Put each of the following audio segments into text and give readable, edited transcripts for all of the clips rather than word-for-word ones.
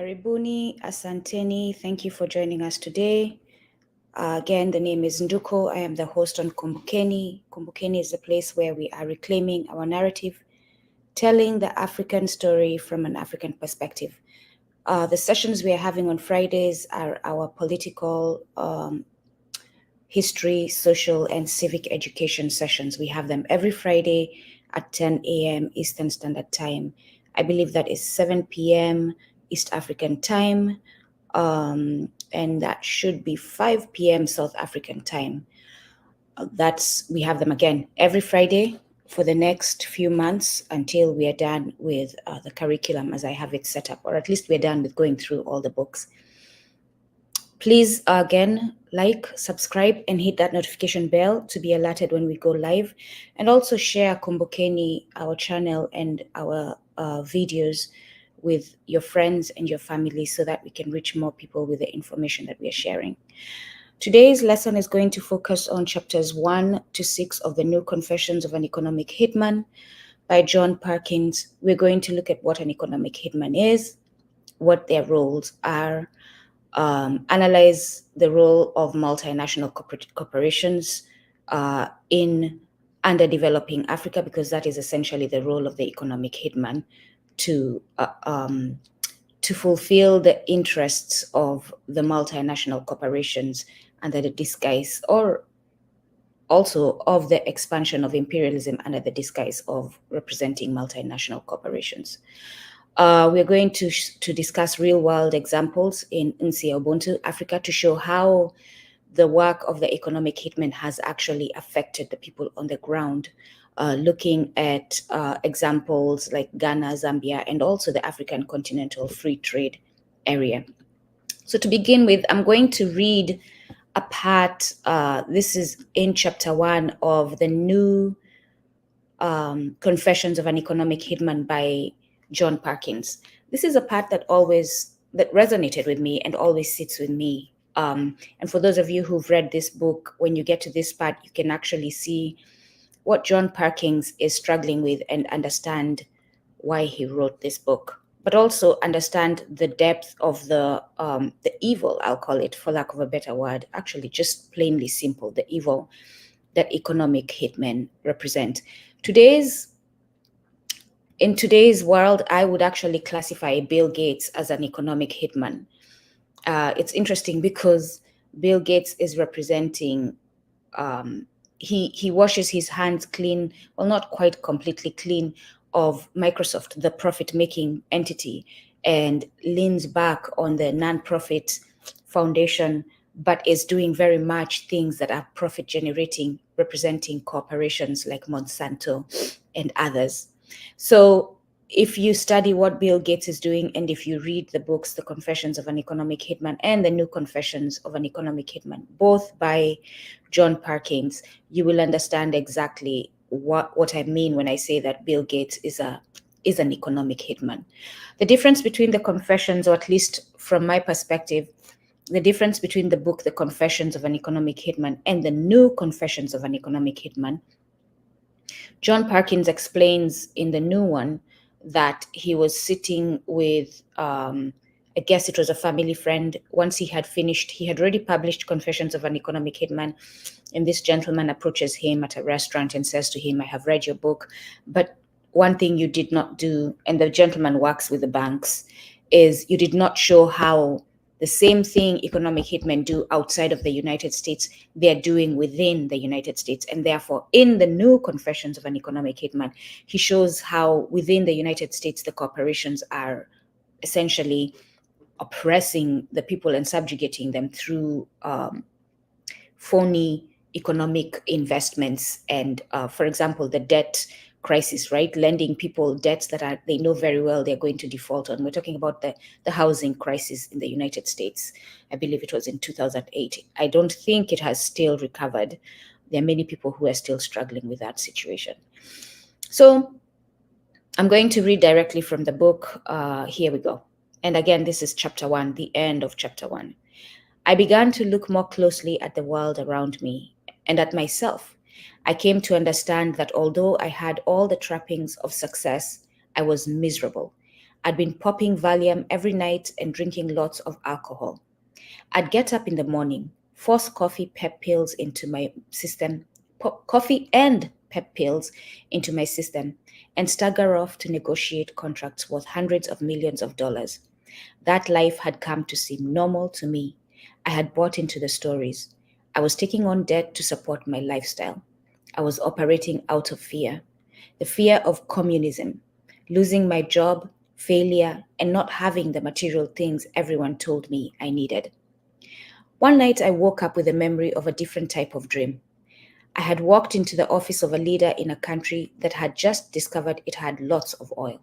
Karibuni, asanteni. Thank you for joining us today. Again, the name is Nduko. I am the host on Kumbukeni. Kumbukeni is a place where we are reclaiming our narrative, telling the African story from an African perspective. The sessions we are having on Fridays are our political, history, social, and civic education sessions. We have them every Friday at 10 a.m. Eastern Standard Time. I believe that is 7 p.m. East African Time, and that should be 5 p.m. South African Time. We have them again every Friday for the next few months until we are done with the curriculum as I have it set up, or at least we're done with going through all the books. Please, again, like, subscribe, and hit that notification bell to be alerted when we go live. And also share Kumbukeni, our channel, and our videos with your friends and your family so that we can reach more people with the information that we are sharing. Today's lesson is going to focus on chapters 1 to 6 of the New Confessions of an Economic Hitman by John Perkins. We're going to look at what an economic hitman is, what their roles are, analyze the role of multinational corporations in underdeveloping Africa, because that is essentially the role of the economic hitman, to fulfill the interests of the multinational corporations under the disguise, or also of the expansion of imperialism under the disguise of representing multinational corporations. We're going to discuss real-world examples in Nsi Ya Ubuntu, Africa, to show how the work of the economic hitman has actually affected the people on the ground, looking at examples like Ghana, Zambia, and also the African Continental Free Trade Area. So to begin with, I'm going to read a part. This is in chapter 1 of the New Confessions of an Economic Hitman by John Perkins. This is a part that resonated with me and always sits with me. And for those of you who've read this book, when you get to this part, you can actually see what John Perkins is struggling with and understand why he wrote this book, but also understand the depth of the evil, I'll call it, for lack of a better word, actually just plainly simple, the evil that economic hitmen represent. In today's world, I would actually classify Bill Gates as an economic hitman. It's interesting because Bill Gates is representing, he washes his hands clean, well, not quite completely clean, of Microsoft, the profit-making entity, and leans back on the non-profit foundation, but is doing very much things that are profit-generating, representing corporations like Monsanto and others. So if you study what Bill Gates is doing, and if you read the books, The Confessions of an Economic Hitman and The New Confessions of an Economic Hitman, both by John Perkins, you will understand exactly what I mean when I say that Bill Gates is an economic hitman. The difference between the Confessions, or at least from my perspective, the difference between the book The Confessions of an Economic Hitman and The New Confessions of an Economic Hitman, John Perkins explains in the new one that he was sitting with, I guess it was a family friend. Once he had finished, he had already published Confessions of an Economic Hitman, and this gentleman approaches him at a restaurant and says to him, "I have read your book, but one thing you did not do," and the gentleman works with the banks, "is you did not show how the same thing economic hitmen do outside of the United States, they're doing within the United States." And therefore, in the New Confessions of an Economic Hitman, he shows how within the United States, the corporations are essentially oppressing the people and subjugating them through phony economic investments. And for example, the debt crisis, right? Lending people debts that they know very well they're going to default on. We're talking about the housing crisis in the United States. I believe it was in 2008. I don't think it has still recovered. There are many people who are still struggling with that situation. So I'm going to read directly from the book. Here we go. And again, this is chapter 1, the end of chapter 1. I began to look more closely at the world around me and at myself. I came to understand that although I had all the trappings of success, I was miserable. I'd been popping Valium every night and drinking lots of alcohol. I'd get up in the morning, force coffee and pep pills into my system, and stagger off to negotiate contracts worth hundreds of millions of dollars. That life had come to seem normal to me. I had bought into the stories. I was taking on debt to support my lifestyle. I was operating out of fear, the fear of communism, losing my job, failure, and not having the material things everyone told me I needed. One night I woke up with a memory of a different type of dream. I had walked into the office of a leader in a country that had just discovered it had lots of oil.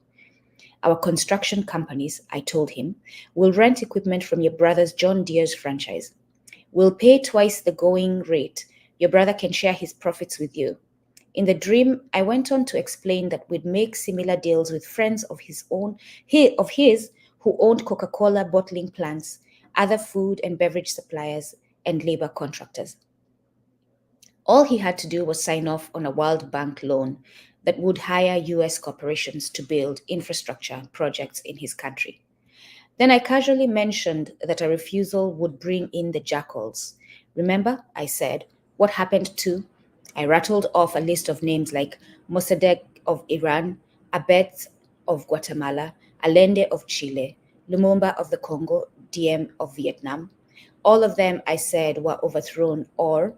Our construction companies, I told him, will rent equipment from your brother's John Deere's franchise. We'll pay twice the going rate. Your brother can share his profits with you. In the dream, I went on to explain that we'd make similar deals with friends of his who owned Coca-Cola bottling plants, other food and beverage suppliers, and labor contractors. All he had to do was sign off on a World Bank loan that would hire US corporations to build infrastructure projects in his country. Then I casually mentioned that a refusal would bring in the jackals. Remember, I said, what happened to? I rattled off a list of names like Mossadegh of Iran, Abetz of Guatemala, Allende of Chile, Lumumba of the Congo, Diem of Vietnam. All of them, I said, were overthrown, or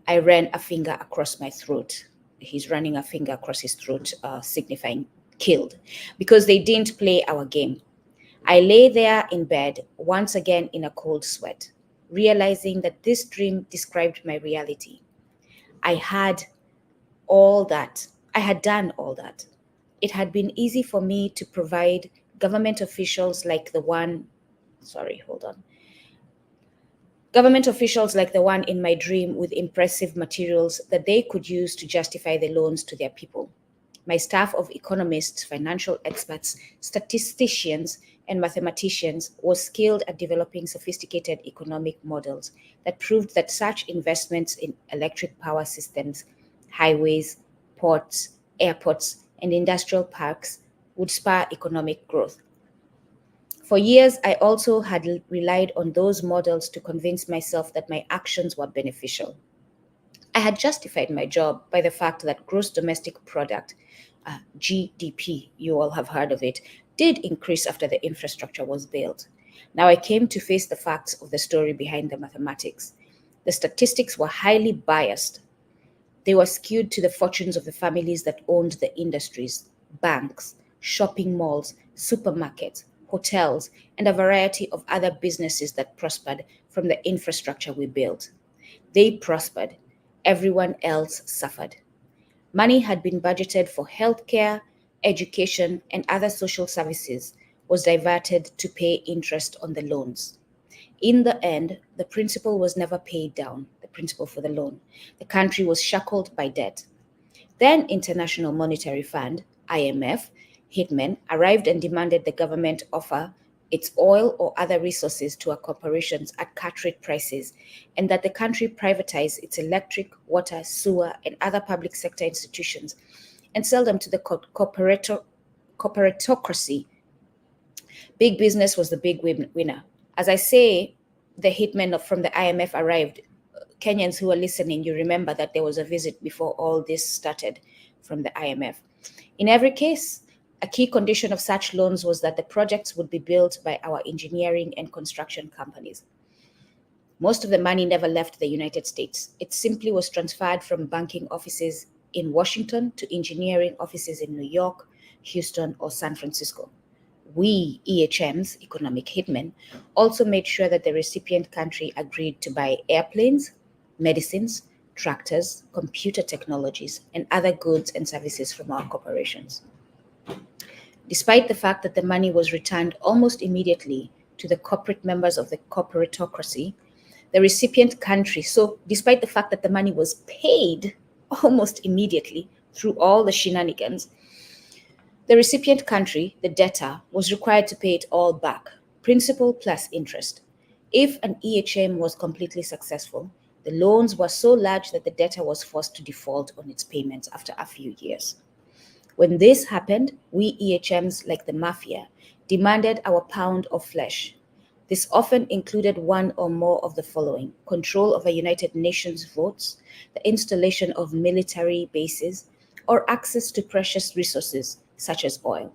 I ran a finger across my throat. He's running a finger across his throat, signifying killed, because they didn't play our game. I lay there in bed, once again in a cold sweat, realizing that this dream described my reality. I had all that. I had done all that. It had been easy for me to provide government officials like the one, sorry, hold on. Government officials like the one in my dream with impressive materials that they could use to justify the loans to their people. My staff of economists, financial experts, statisticians, and mathematicians was skilled at developing sophisticated economic models that proved that such investments in electric power systems, highways, ports, airports, and industrial parks would spur economic growth. For years, I also had relied on those models to convince myself that my actions were beneficial. I had justified my job by the fact that gross domestic product, GDP, you all have heard of it, did increase after the infrastructure was built. Now I came to face the facts of the story behind the mathematics. The statistics were highly biased. They were skewed to the fortunes of the families that owned the industries, banks, shopping malls, supermarkets, hotels, and a variety of other businesses that prospered from the infrastructure we built. They prospered. Everyone else suffered. Money had been budgeted for healthcare, education, and other social services was diverted to pay interest on the loans. In the end, the principal was never paid down, the principal for the loan. The country was shackled by debt. Then International Monetary Fund, IMF, Hitmen arrived and demanded the government offer its oil or other resources to our corporations at cut-rate prices, and that the country privatize its electric, water, sewer, and other public sector institutions and sell them to the corporatocracy. Big business was the big winner. As I say, the hitmen from the IMF arrived. Kenyans who are listening, you remember that there was a visit before all this started from the IMF. In every case, a key condition of such loans was that the projects would be built by our engineering and construction companies. Most of the money never left the United States. It simply was transferred from banking offices in Washington to engineering offices in New York, Houston, or San Francisco. We, EHMs, Economic Hitmen, also made sure that the recipient country agreed to buy airplanes, medicines, tractors, computer technologies, and other goods and services from our corporations. Despite the fact that the money was returned almost immediately to the corporate members of the corporatocracy, the recipient country, so despite the fact that the money was paid almost immediately through all the shenanigans, the recipient country, the debtor, was required to pay it all back, principal plus interest. If an EHM was completely successful, the loans were so large that the debtor was forced to default on its payments after a few years. When this happened, we EHMs, like the mafia, demanded our pound of flesh. This often included one or more of the following: control over United Nations votes, the installation of military bases, or access to precious resources such as oil.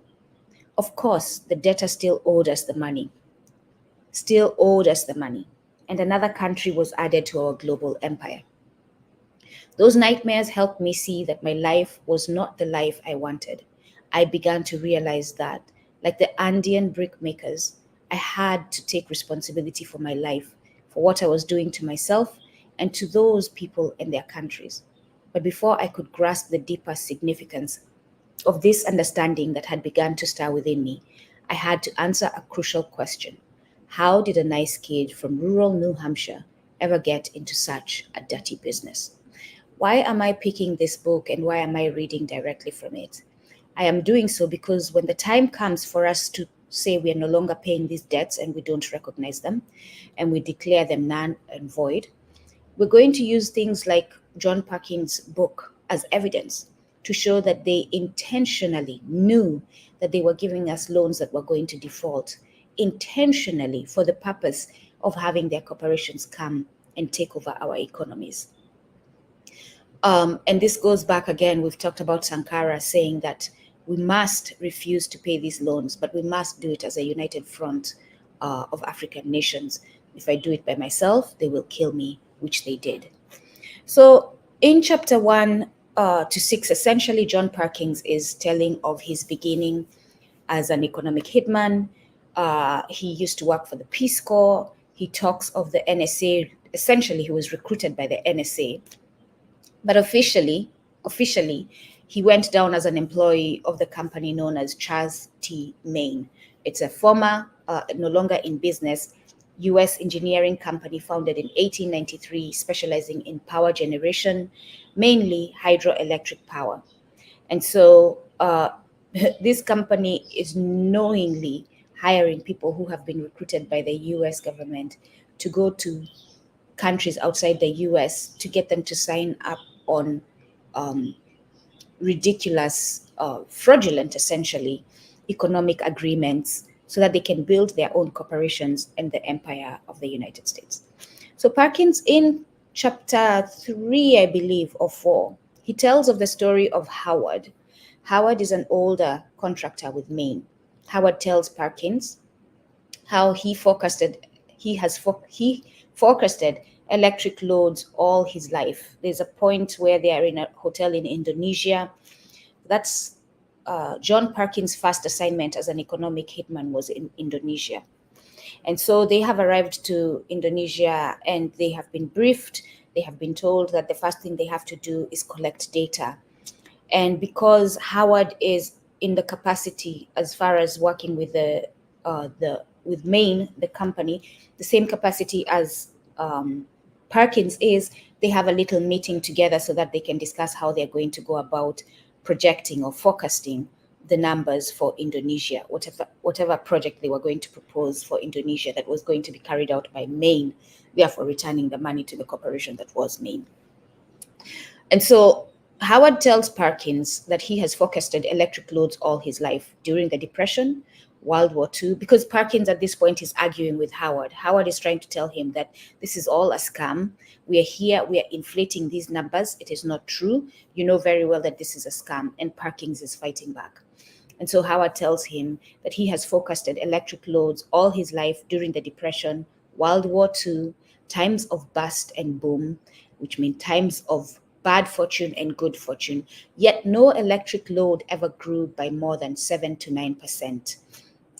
Of course, the debtor still owed us the money, and another country was added to our global empire. Those nightmares helped me see that my life was not the life I wanted. I began to realize that, like the Andean brick makers, I had to take responsibility for my life, for what I was doing to myself and to those people and their countries. But before I could grasp the deeper significance of this understanding that had begun to stir within me, I had to answer a crucial question. How did a nice kid from rural New Hampshire ever get into such a dirty business? Why am I picking this book and why am I reading directly from it? I am doing so because when the time comes for us to say we are no longer paying these debts and we don't recognize them and we declare them null and void, we're going to use things like John Perkins' book as evidence to show that they intentionally knew that they were giving us loans that were going to default, intentionally for the purpose of having their corporations come and take over our economies. And this goes back again, we've talked about Sankara saying that we must refuse to pay these loans, but we must do it as a united front of African nations. If I do it by myself, they will kill me, which they did. So in chapter 1 to 6, essentially, John Perkins is telling of his beginning as an economic hitman. He used to work for the Peace Corps. He talks of the NSA. Essentially, he was recruited by the NSA. But officially, he went down as an employee of the company known as Charles T. Main. It's a former, no longer in business, U.S. engineering company founded in 1893, specializing in power generation, mainly hydroelectric power. And so this company is knowingly hiring people who have been recruited by the U.S. government to go to countries outside the U.S. to get them to sign up on ridiculous, fraudulent, essentially, economic agreements so that they can build their own corporations and the empire of the United States. So Perkins, in chapter 3, I believe, or 4, he tells of the story of Howard. Howard is an older contractor with Maine. Howard tells Perkins how he forecasted electric loads all his life. There's a point where they are in a hotel in Indonesia. That's John Perkins' first assignment as an economic hitman was in Indonesia. And so they have arrived to Indonesia and they have been briefed. They have been told that the first thing they have to do is collect data. And because Howard is in the capacity as far as working with with Maine, the company, the same capacity as Perkins is, they have a little meeting together so that they can discuss how they're going to go about projecting or forecasting the numbers for Indonesia, whatever project they were going to propose for Indonesia that was going to be carried out by Maine, therefore returning the money to the corporation that was Maine. And so Howard tells Perkins that he has forecasted electric loads all his life during the Depression, World War II, because Perkins at this point is arguing with Howard. Howard is trying to tell him that this is all a scam. We are here, we are inflating these numbers. It is not true. You know very well that this is a scam, and Perkins is fighting back. And so Howard tells him that he has forecasted electric loads all his life during the Depression, World War II, times of bust and boom, which mean times of bad fortune and good fortune, yet no electric load ever grew by more than 7 to 9%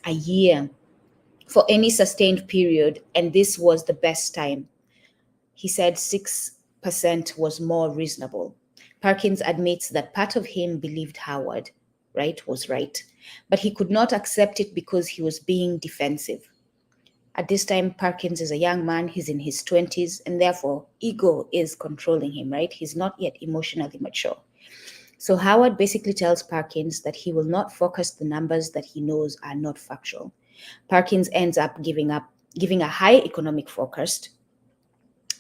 a year for any sustained period, and this was the best time. He said 6% was more reasonable. Perkins admits that part of him believed Howard, was right, but he could not accept it because he was being defensive. At this time, Perkins is a young man, he's in his 20s, and therefore ego is controlling him, right? He's not yet emotionally mature. So Howard basically tells Perkins that he will not focus the numbers that he knows are not factual. Perkins ends up giving a high economic forecast,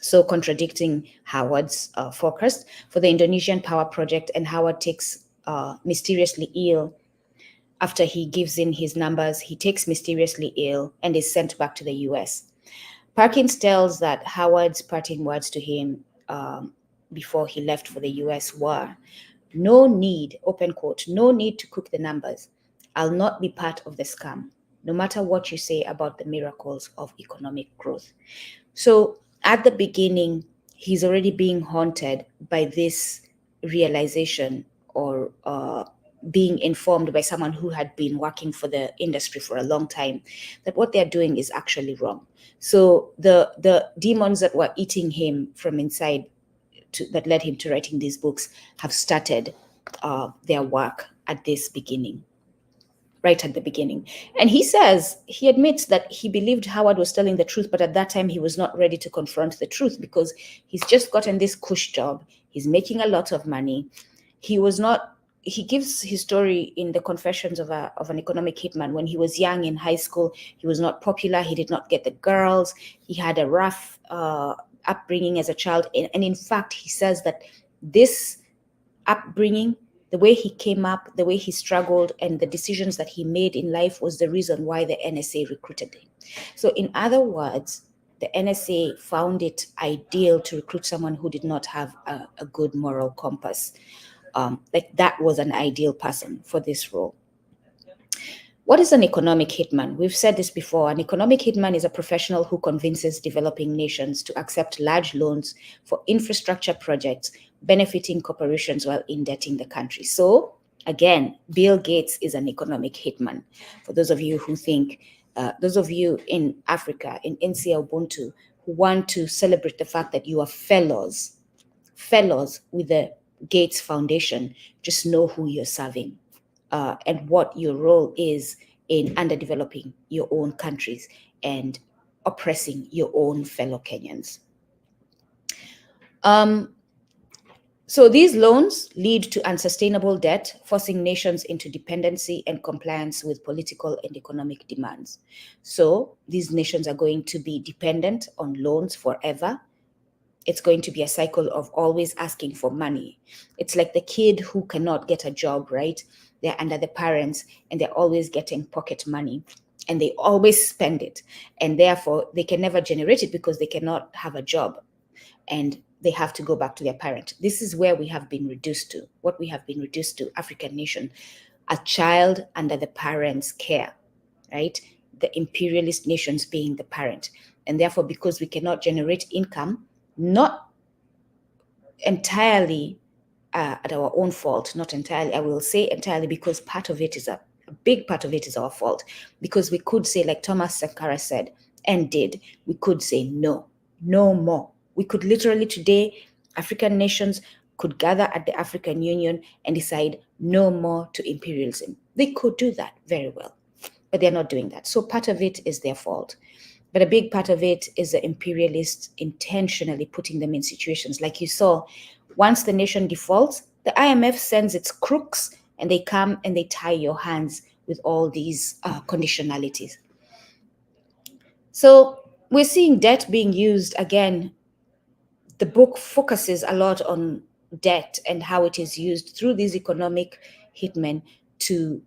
so contradicting Howard's forecast for the Indonesian power project, and Howard takes mysteriously ill. After he gives in his numbers, he takes mysteriously ill and is sent back to the US. Perkins tells that Howard's parting words to him before he left for the US were, "No need," open quote, "no need to cook the numbers. I'll not be part of the scam, no matter what you say about the miracles of economic growth." So at the beginning, he's already being haunted by this realization, or being informed by someone who had been working for the industry for a long time, that what they're doing is actually wrong. So the demons that were eating him from inside, that led him to writing these books, have started their work at this beginning, right at the beginning. And he admits that he believed Howard was telling the truth, but at that time he was not ready to confront the truth because he's just gotten this cush job. He's making a lot of money. He gives his story in the Confessions of an Economic Hitman. When he was young in high school, he was not popular. He did not get the girls. He had a rough upbringing as a child. And in fact, he says that this upbringing, the way he came up, the way he struggled, and the decisions that he made in life was the reason why the NSA recruited him. So in other words, the NSA found it ideal to recruit someone who did not have a good moral compass. Like that was an ideal person for this role. What is an economic hitman? We've said this before. An economic hitman is a professional who convinces developing nations to accept large loans for infrastructure projects benefiting corporations while indebting the country. So again, Bill Gates is an economic hitman. For those of you who think, those of you in Africa, in Nsi Ya Ubuntu, who want to celebrate the fact that you are fellows with the Gates Foundation, just know who you're serving. And what your role is in underdeveloping your own countries and oppressing your own fellow Kenyans. So these loans lead to unsustainable debt, forcing nations into dependency and compliance with political and economic demands. So these nations are going to be dependent on loans forever. It's going to be a cycle of always asking for money. It's like the kid who cannot get a job, right? They're under the parents and they're always getting pocket money and they always spend it. And therefore, they can never generate it because they cannot have a job and they have to go back to their parent. This is where we have been reduced to, what we have been reduced to, African nation, a child under the parent's care, right? The imperialist nations being the parent. And therefore, because we cannot generate income, not entirely at our own fault, not entirely, I will say entirely, because part of it is a big part of it is our fault, because we could say, like Thomas Sankara said and did, we could say no more. We could literally today, African nations could gather at the African Union and decide no more to imperialism. They could do that very well, but they're not doing that. So part of it is their fault. But a big part of it is the imperialists intentionally putting them in situations. Like you saw, once the nation defaults, the IMF sends its crooks and they come and they tie your hands with all these conditionalities. So we're seeing debt being used again. The book focuses a lot on debt and how it is used through these economic hitmen to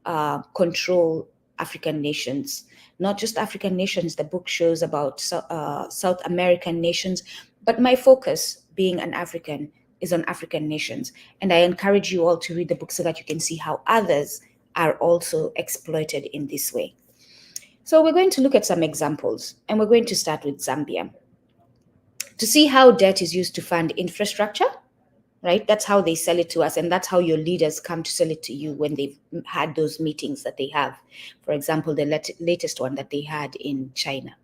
control African nations. Not just African nations, the book shows about South American nations, but my focus, being an African, is on African nations. And I encourage you all to read the book so that you can see how others are also exploited in this way. So we're going to look at some examples, and we're going to start with Zambia. To see how debt is used to fund infrastructure, right? That's how they sell it to us. And that's how your leaders come to sell it to you when they've had those meetings that they have. For example, the latest one that they had in China.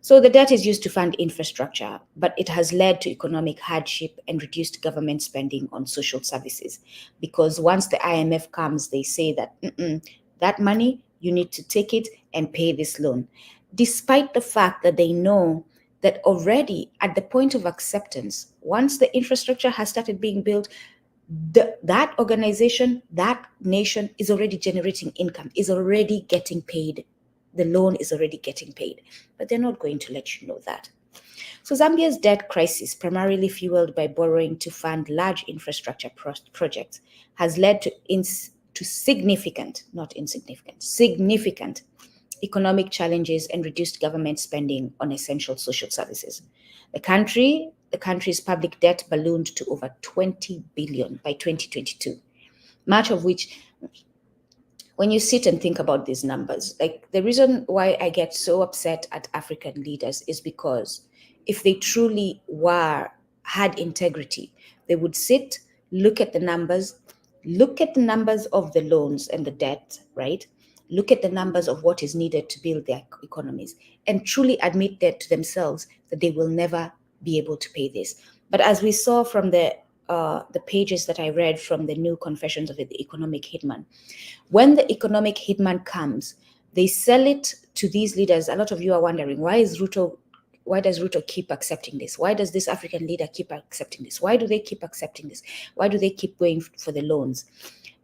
So the debt is used to fund infrastructure, but it has led to economic hardship and reduced government spending on social services. Because once the IMF comes, they say that that money, you need to take it and pay this loan. Despite the fact that they know that already at the point of acceptance, once the infrastructure has started being built, that organization, that nation is already generating income, is already getting paid. The loan is already getting paid, but they're not going to let you know that. So Zambia's debt crisis, primarily fueled by borrowing to fund large infrastructure projects, has led to significant, not insignificant, significant economic challenges and reduced government spending on essential social services. The country's public debt ballooned to over 20 billion by 2022, much of which, when you sit and think about these numbers, like the reason why I get so upset at African leaders is because if they truly had integrity, they would sit, look at the numbers of the loans and the debt, right? Look at the numbers of what is needed to build their economies and truly admit that to themselves that they will never be able to pay this. But as we saw from the pages that I read from the New Confessions of the Economic Hitman, when the economic hitman comes, they sell it to these leaders. A lot of you are wondering, why does Ruto keep accepting this? Why does this African leader keep accepting this? Why do they keep accepting this? Why do they keep going for the loans?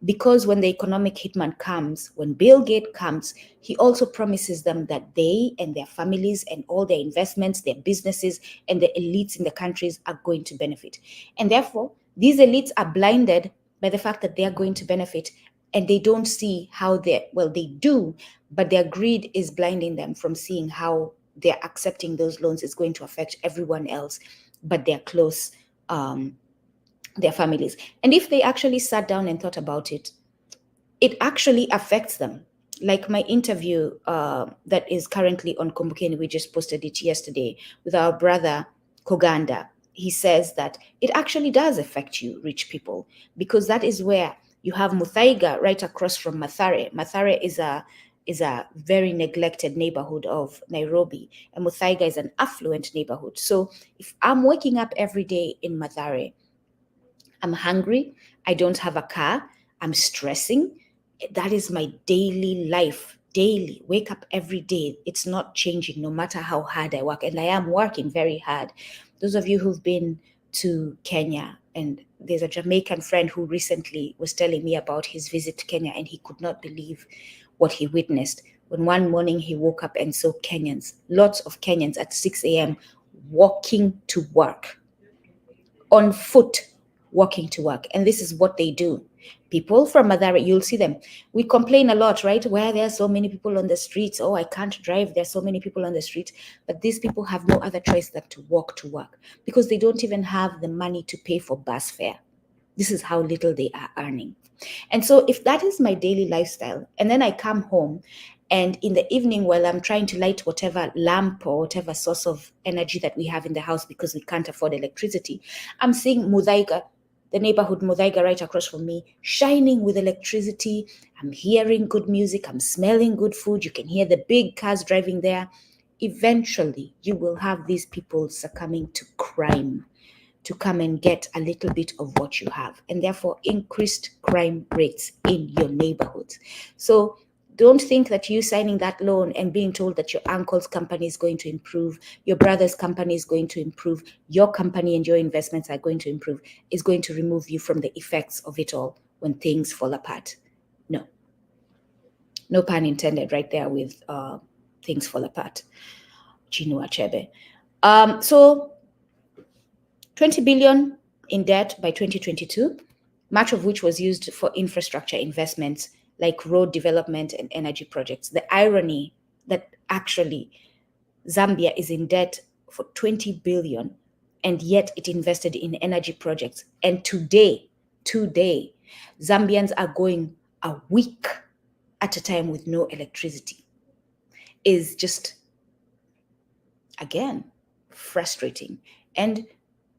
Because when the economic hitman comes, when Bill Gates comes, he also promises them that they and their families and all their investments, their businesses, and the elites in the countries are going to benefit. And therefore, these elites are blinded by the fact that they are going to benefit, and they don't see how they do, but their greed is blinding them from seeing how they're accepting those loans is going to affect everyone else but their close, their families. And if they actually sat down and thought about it, it actually affects them. Like my interview that is currently on Kumbukeni, we just posted it yesterday with our brother Koganda. He says that it actually does affect you, rich people, because that is where you have Muthaiga right across from Mathare. Mathare is a very neglected neighborhood of Nairobi, and Muthaiga is an affluent neighborhood. So if I'm waking up every day in Mathare, I'm hungry, I don't have a car, I'm stressing, that is my daily life. Daily, wake up every day. It's not changing no matter how hard I work, and I am working very hard. Those of you who've been to Kenya, and there's a Jamaican friend who recently was telling me about his visit to Kenya, and he could not believe what he witnessed when one morning he woke up and saw Kenyans, lots of Kenyans at 6 a.m. walking to work, on foot, walking to work. And this is what they do. People from Mathare, you'll see them. We complain a lot, right? Where there are so many people on the streets. Oh, I can't drive. There's so many people on the street. But these people have no other choice than to walk to work because they don't even have the money to pay for bus fare. This is how little they are earning. And so if that is my daily lifestyle, and then I come home and in the evening, while I'm trying to light whatever lamp or whatever source of energy that we have in the house because we can't afford electricity, I'm seeing Muthaiga, the neighborhood Muthaiga right across from me, shining with electricity. I'm hearing good music. I'm smelling good food. You can hear the big cars driving there. Eventually, you will have these people succumbing to crime to come and get a little bit of what you have, and therefore increased crime rates in your neighborhoods. So don't think that you signing that loan and being told that your uncle's company is going to improve, your brother's company is going to improve, your company and your investments are going to improve, is going to remove you from the effects of it all when things fall apart. No. No pun intended right there with things fall apart. Chinua Achebe. So 20 billion in debt by 2022, much of which was used for infrastructure investments like road development and energy projects. The irony that actually Zambia is in debt for 20 billion and yet it invested in energy projects. And today, Zambians are going a week at a time with no electricity is just, again, frustrating. And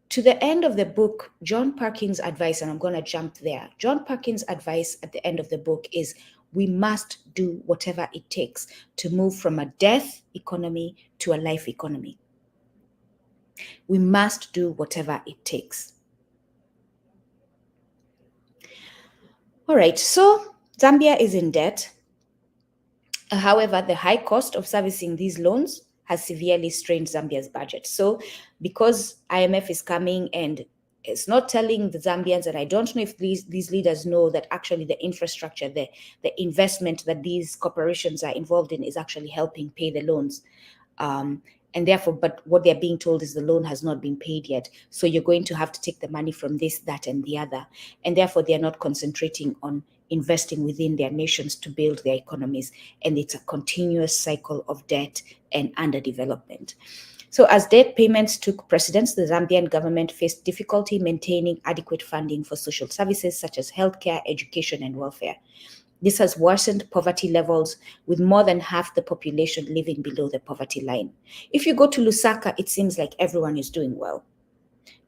to the end of the book, John Perkins' advice, and I'm going to jump there. John Perkins' advice at the end of the book is we must do whatever it takes to move from a death economy to a life economy. We must do whatever it takes. All right, so Zambia is in debt. However, the high cost of servicing these loans has severely strained Zambia's budget. So because IMF is coming and it's not telling the Zambians, and I don't know if these leaders know that actually the infrastructure, the investment that these corporations are involved in is actually helping pay the loans. And And therefore, but what they're being told is the loan has not been paid yet. So you're going to have to take the money from this, that, and the other. And therefore, they're not concentrating on investing within their nations to build their economies. And it's a continuous cycle of debt and underdevelopment. So as debt payments took precedence, the Zambian government faced difficulty maintaining adequate funding for social services such as healthcare, education, and welfare. This has worsened poverty levels, with more than half the population living below the poverty line. If you go to Lusaka, it seems like everyone is doing well.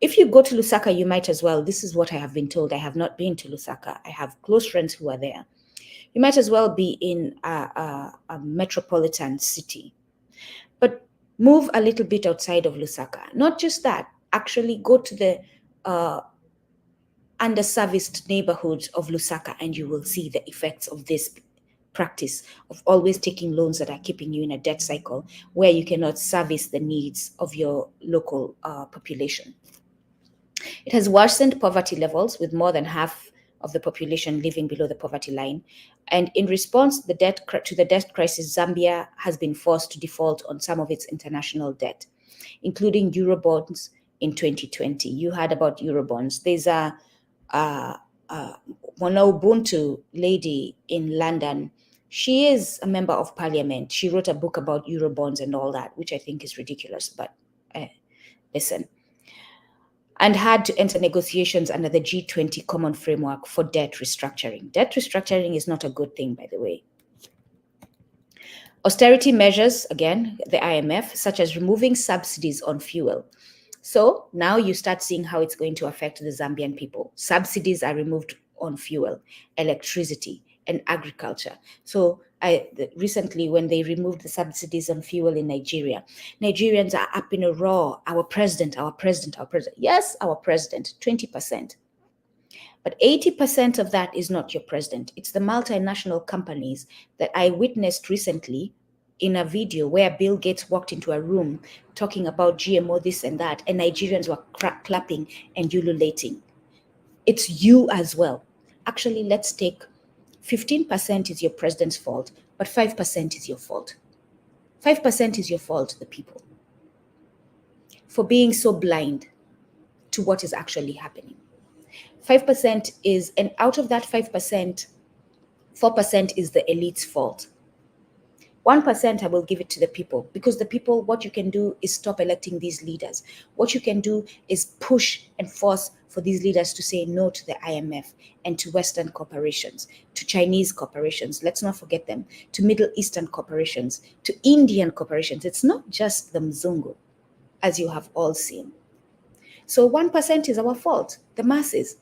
If you go to Lusaka, you might as well. This is what I have been told. I have not been to Lusaka. I have close friends who are there. You might as well be in a metropolitan city. But move a little bit outside of Lusaka. Not just that, actually go to the underserviced neighborhoods of Lusaka, and you will see the effects of this practice of always taking loans that are keeping you in a debt cycle where you cannot service the needs of your local population. It has worsened poverty levels, with more than half of the population living below the poverty line. And in response to the debt crisis, Zambia has been forced to default on some of its international debt, including Eurobonds in 2020. You heard about Eurobonds. There's a Nsi Ya Ubuntu lady in London. She is a member of parliament. She wrote a book about Eurobonds and all that, which I think is ridiculous, but listen. And had to enter negotiations under the G20 Common Framework for debt restructuring. Debt restructuring is not a good thing, by the way. Austerity measures, again, the IMF, such as removing subsidies on fuel. So now you start seeing how it's going to affect the Zambian people. Subsidies are removed on fuel, electricity, and agriculture. So recently, when they removed the subsidies on fuel in Nigeria, Nigerians are up in a roar. Our president. Yes, our president, 20%. But 80% of that is not your president. It's the multinational companies that I witnessed recently in a video where Bill Gates walked into a room talking about GMO, this and that, and Nigerians were clapping and ululating. It's you as well. Actually, let's take 15% is your president's fault, but 5% is your fault. 5% is your fault, the people, for being so blind to what is actually happening. 5% is, and out of that 5%, 4% is the elite's fault. 1%, I will give it to the people, because the people, what you can do is stop electing these leaders. What you can do is push and force for these leaders to say no to the IMF and to Western corporations, to Chinese corporations, let's not forget them, to Middle Eastern corporations, to Indian corporations. It's not just the Mzungu, as you have all seen. So 1% is our fault, the masses.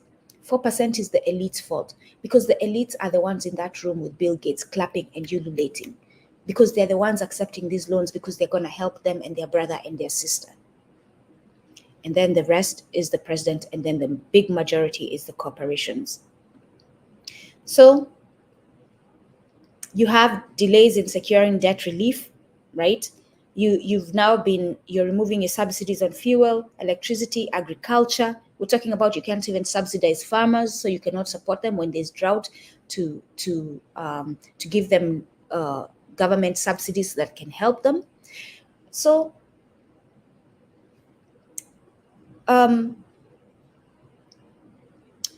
4% is the elite's fault, because the elites are the ones in that room with Bill Gates clapping and ululating, because they're the ones accepting these loans because they're going to help them and their brother and their sister. And then the rest is the president, and then the big majority is the corporations. So you have delays in securing debt relief, right? You're removing your subsidies on fuel, electricity, agriculture. We're talking about you can't even subsidize farmers, so you cannot support them when there's drought to give them government subsidies that can help them. So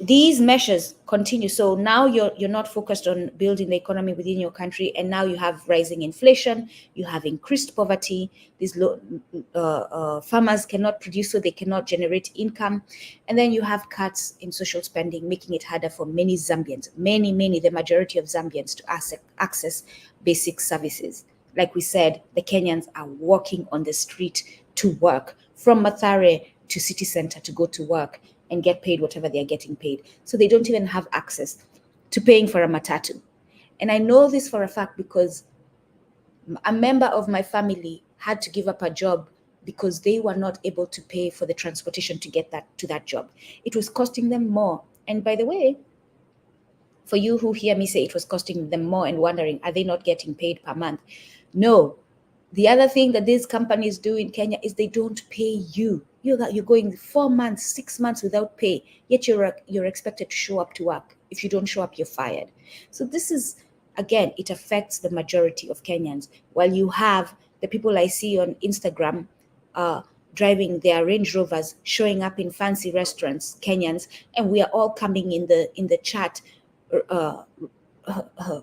these measures continue. So now you're not focused on building the economy within your country, and now you have rising inflation, you have increased poverty. These farmers cannot produce, so they cannot generate income, and then you have cuts in social spending, making it harder for many Zambians, the majority of Zambians, to access basic services. Like we said, the Kenyans are walking on the street to work, from Mathare to city center to go to work and get paid whatever they're getting paid. So they don't even have access to paying for a matatu. And I know this for a fact because a member of my family had to give up a job because they were not able to pay for the transportation to get to that job. It was costing them more. And by the way, for you who hear me say it was costing them more and wondering, are they not getting paid per month? No. The other thing that these companies do in Kenya is they don't pay you. You're going 4 months, 6 months without pay, yet you're expected to show up to work. If you don't show up, you're fired. So this is, again, it affects the majority of Kenyans. While you have the people I see on Instagram driving their Range Rovers, showing up in fancy restaurants, Kenyans, and we are all coming in the chat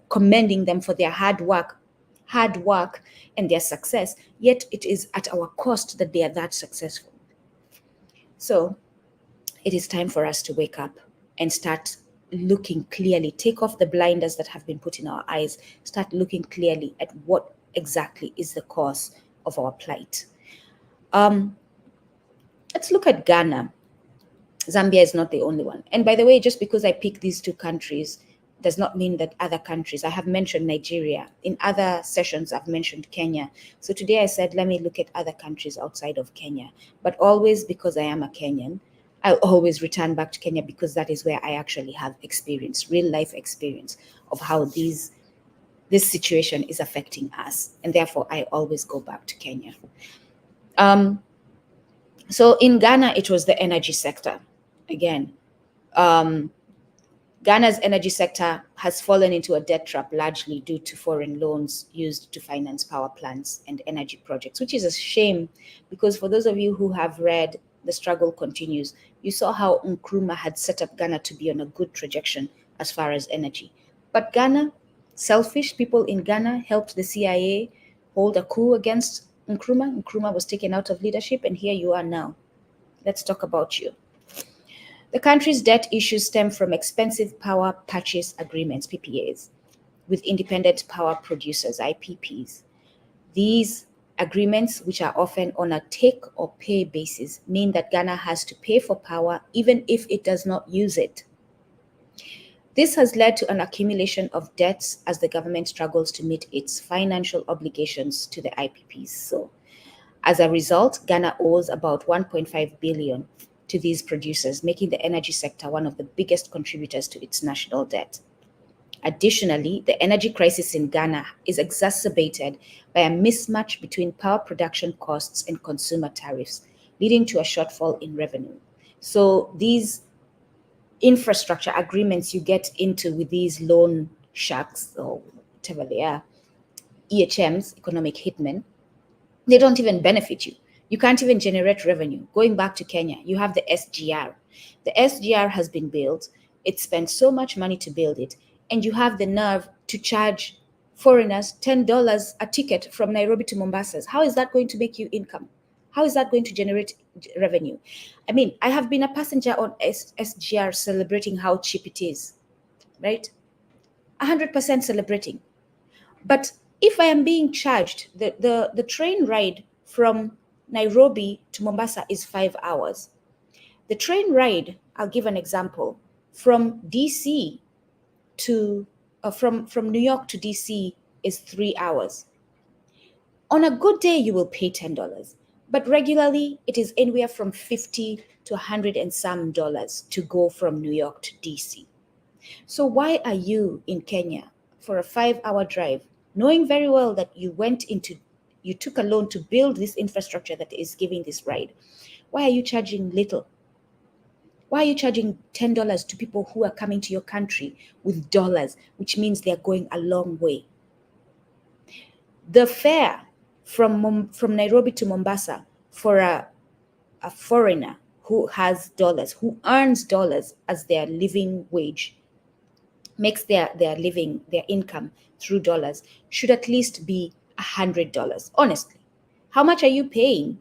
commending them for their hard work and their success, yet it is at our cost that they are that successful. So it is time for us to wake up and start looking clearly, take off the blinders that have been put in our eyes, start looking clearly at what exactly is the cause of our plight. Let's look at Ghana. Zambia is not the only one. And by the way, just because I pick these two countries does not mean that other countries, I have mentioned Nigeria. In other sessions, I've mentioned Kenya. So today I said, let me look at other countries outside of Kenya. But always, because I am a Kenyan, I'll always return back to Kenya because that is where I actually have experience, real life experience of how this situation is affecting us. And therefore, I always go back to Kenya. So in Ghana, it was the energy sector. Again, Ghana's energy sector has fallen into a debt trap largely due to foreign loans used to finance power plants and energy projects, which is a shame because for those of you who have read The Struggle Continues, you saw how Nkrumah had set up Ghana to be on a good trajectory as far as energy. But Ghana, selfish people in Ghana helped the CIA hold a coup against Nkrumah. Nkrumah was taken out of leadership, and here you are now. Let's talk about you. The country's debt issues stem from expensive power purchase agreements, PPAs, with independent power producers, IPPs. These agreements, which are often on a take or pay basis, mean that Ghana has to pay for power even if it does not use it. This has led to an accumulation of debts as the government struggles to meet its financial obligations to the IPPs. So, as a result, Ghana owes about 1.5 billion to these producers, making the energy sector one of the biggest contributors to its national debt. Additionally, the energy crisis in Ghana is exacerbated by a mismatch between power production costs and consumer tariffs, leading to a shortfall in revenue. So these infrastructure agreements you get into with these loan sharks, or whatever they are, EHMs, Economic Hitmen, they don't even benefit you. You can't even generate revenue. Going back to Kenya, you have the SGR. The SGR has been built. It spent so much money to build it. And you have the nerve to charge foreigners $10 a ticket from Nairobi to Mombasa. How is that going to make you income? How is that going to generate revenue? I mean, I have been a passenger on SGR celebrating how cheap it is, right? 100% celebrating. But if I am being charged, the train ride from Nairobi to Mombasa is 5 hours. The train ride, I'll give an example, from DC to from New York to DC is 3 hours. On a good day, you will pay $10, but regularly it is anywhere from $50 to $100 and some dollars to go from New York to DC. So why are you in Kenya for a 5-hour drive, knowing very well that you took a loan to build this infrastructure that is giving this ride? Why are you charging little? Why are you charging $10 to people who are coming to your country with dollars, which means they're going a long way? The fare from Nairobi to Mombasa for a foreigner who has dollars, who earns dollars as their living wage, makes their living, their income through dollars, should at least be $100. Honestly, how much are you paying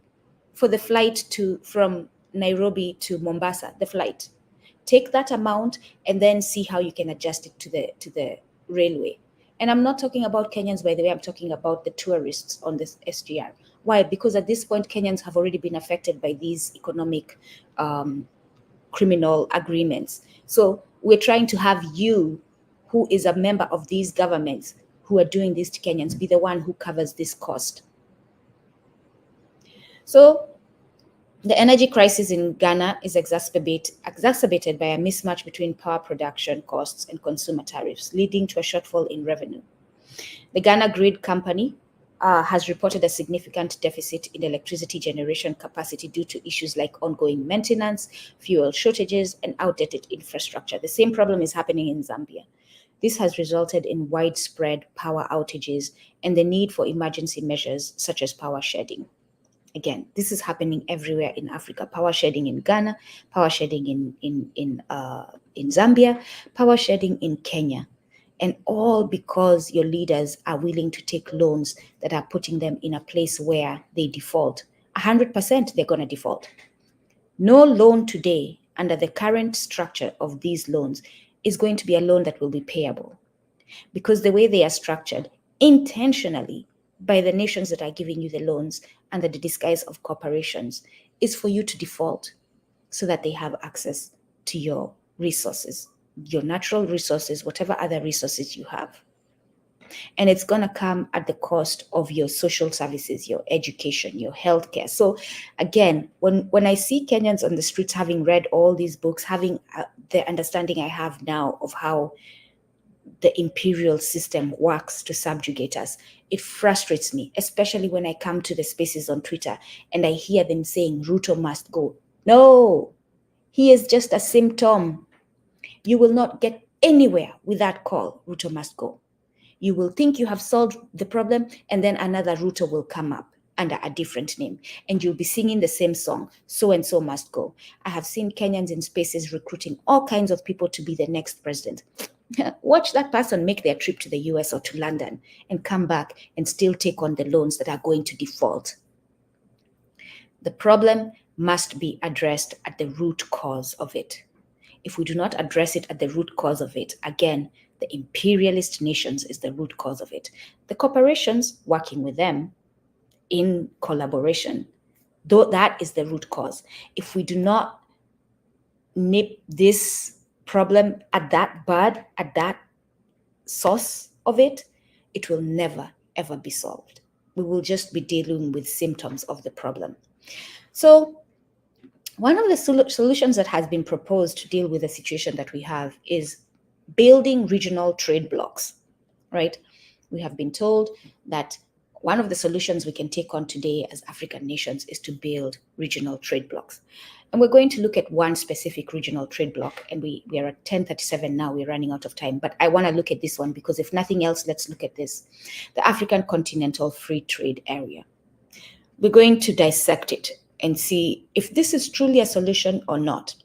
for the flight from Nairobi to Mombasa? The flight. Take that amount and then see how you can adjust it to the railway. And I'm not talking about Kenyans, by the way. I'm talking about the tourists on this SGR. Why? Because at this point, Kenyans have already been affected by these economic criminal agreements. So we're trying to have you, who is a member of these governments who are doing this to Kenyans, be the one who covers this cost. So the energy crisis in Ghana is exacerbated by a mismatch between power production costs and consumer tariffs, leading to a shortfall in revenue. The Ghana Grid Company has reported a significant deficit in electricity generation capacity due to issues like ongoing maintenance, fuel shortages, and outdated infrastructure. The same problem is happening in Zambia. This has resulted in widespread power outages and the need for emergency measures such as power shedding. Again, this is happening everywhere in Africa. Power shedding in Ghana, power shedding in Zambia, power shedding in Kenya. And all because your leaders are willing to take loans that are putting them in a place where they default. 100% they're going to default. No loan today under the current structure of these loans is going to be a loan that will be payable, because the way they are structured intentionally by the nations that are giving you the loans under the disguise of corporations is for you to default so that they have access to your resources, your natural resources, whatever other resources you have. And it's going to come at the cost of your social services, your education, your healthcare. So again, when I see Kenyans on the streets having read all these books, having the understanding I have now of how the imperial system works to subjugate us, it frustrates me, especially when I come to the spaces on Twitter and I hear them saying Ruto must go. No, he is just a symptom. You will not get anywhere with that call, Ruto must go. You will think you have solved the problem, and then another Ruto will come up under a different name, and you'll be singing the same song, so and so must go. I have seen Kenyans in spaces recruiting all kinds of people to be the next president. Watch that person make their trip to the US or to London and come back and still take on the loans that are going to default. The problem must be addressed at the root cause of it. If we do not address it at the root cause of it, again, the imperialist nations is the root cause of it. The corporations working with them in collaboration, though that is the root cause. If we do not nip this problem at that bud, at that source of it, it will never, ever be solved. We will just be dealing with symptoms of the problem. So one of the solutions that has been proposed to deal with the situation that we have is building regional trade blocks, right? We have been told that one of the solutions we can take on today as African nations is to build regional trade blocks. And we're going to look at one specific regional trade block, and we are at 10:37 now, we're running out of time, but I want to look at this one because if nothing else, let's look at this. The African Continental Free Trade Area. We're going to dissect it and see if this is truly a solution or not.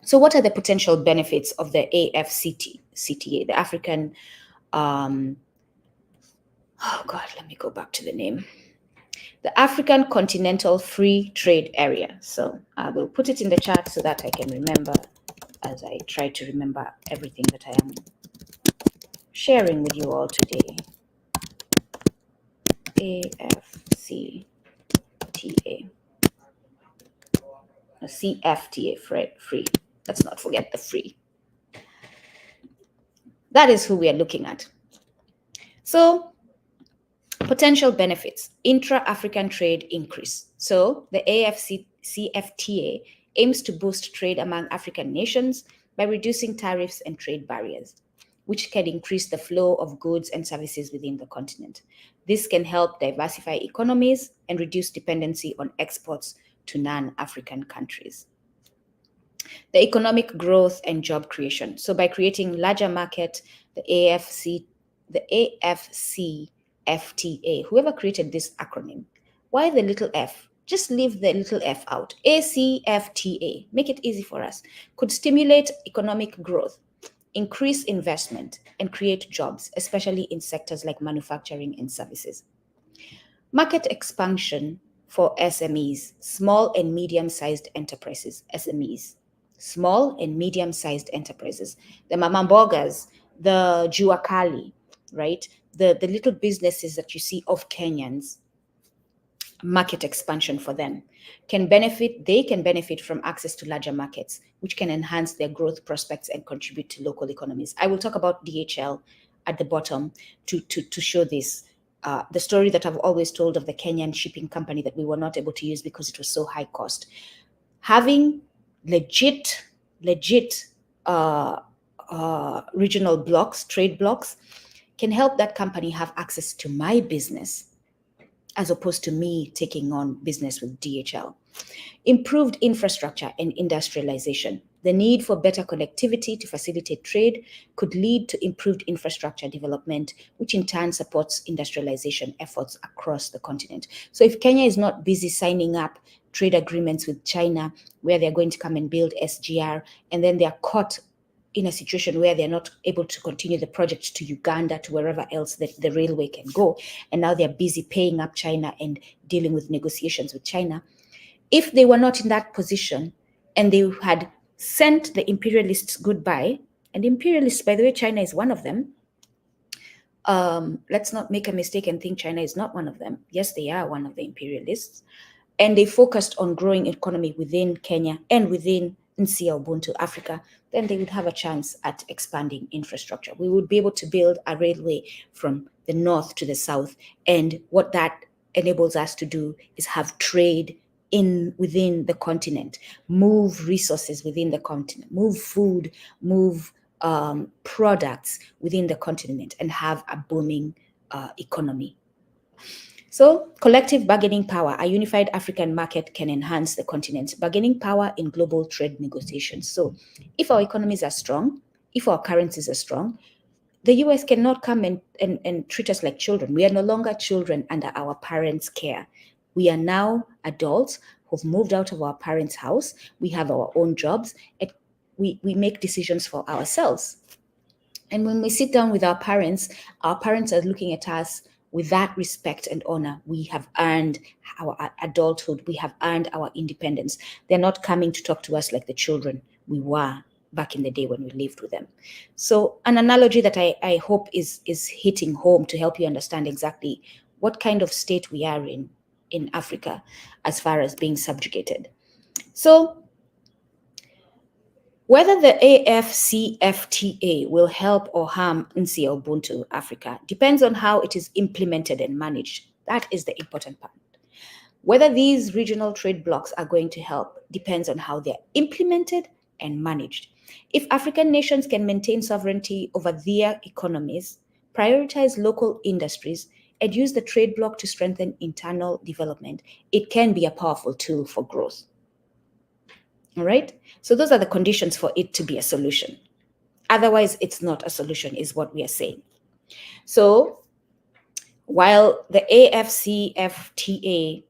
So what are the potential benefits of the AfCFTA, the African, let me go back to the name. The African Continental Free Trade Area. So I will put it in the chat so that I can remember as I try to remember everything that I am sharing with you all today. AfCFTA. CFTA, free. Let's not forget the free. That is who we are looking at. So, potential benefits, intra-African trade increase. So, the AfCFTA aims to boost trade among African nations by reducing tariffs and trade barriers, which can increase the flow of goods and services within the continent. This can help diversify economies and reduce dependency on exports to non-African countries. The economic growth and job creation. So by creating larger market, the AfCFTA, whoever created this acronym, why the little f? Just leave the little f out. AfCFTA, make it easy for us, could stimulate economic growth, increase investment, and create jobs, especially in sectors like manufacturing and services. Market expansion for SMEs, small and medium-sized enterprises, SMEs, small and medium-sized enterprises, the mamambogas, the juakali, right? The little businesses that you see of Kenyans, market expansion for them they can benefit from access to larger markets, which can enhance their growth prospects and contribute to local economies. I will talk about DHL at the bottom to show this. The story that I've always told of the Kenyan shipping company that we were not able to use because it was so high cost. Having legit regional blocks, trade blocks, can help that company have access to my business as opposed to me taking on business with DHL. Improved infrastructure and industrialization. The need for better connectivity to facilitate trade could lead to improved infrastructure development, which in turn supports industrialization efforts across the continent. So if Kenya is not busy signing up trade agreements with China, where they're going to come and build SGR, and then they're caught in a situation where they're not able to continue the project to Uganda, to wherever else that the railway can go, and now they're busy paying up China and dealing with negotiations with China. If they were not in that position and they had sent the imperialists goodbye, and imperialists, by the way, China is one of them. Let's not make a mistake and think China is not one of them. Yes, they are one of the imperialists. And they focused on growing economy within Kenya and within Nsi Ya Ubuntu, Africa, then they would have a chance at expanding infrastructure. We would be able to build a railway from the north to the south. And what that enables us to do is have trade within the continent, move resources within the continent, move food, move products within the continent, and have a booming economy. So collective bargaining power, a unified African market can enhance the continent's bargaining power in global trade negotiations. So if our economies are strong, if our currencies are strong, the US cannot come and treat us like children. We are no longer children under our parents' care. We are now adults who've moved out of our parents' house. We have our own jobs, and we make decisions for ourselves. And when we sit down with our parents are looking at us with that respect and honor. We have earned our adulthood. We have earned our independence. They're not coming to talk to us like the children we were back in the day when we lived with them. So an analogy that I hope is hitting home to help you understand exactly what kind of state we are in Africa as far as being subjugated. So whether the AfCFTA will help or harm Nsi Ya Ubuntu Africa depends on how it is implemented and managed. That is the important part. Whether these regional trade blocs are going to help depends on how they're implemented and managed. If African nations can maintain sovereignty over their economies, prioritize local industries, and use the trade bloc to strengthen internal development, it can be a powerful tool for growth. All right? So those are the conditions for it to be a solution. Otherwise, it's not a solution, is what we are saying. So while the AfCFTA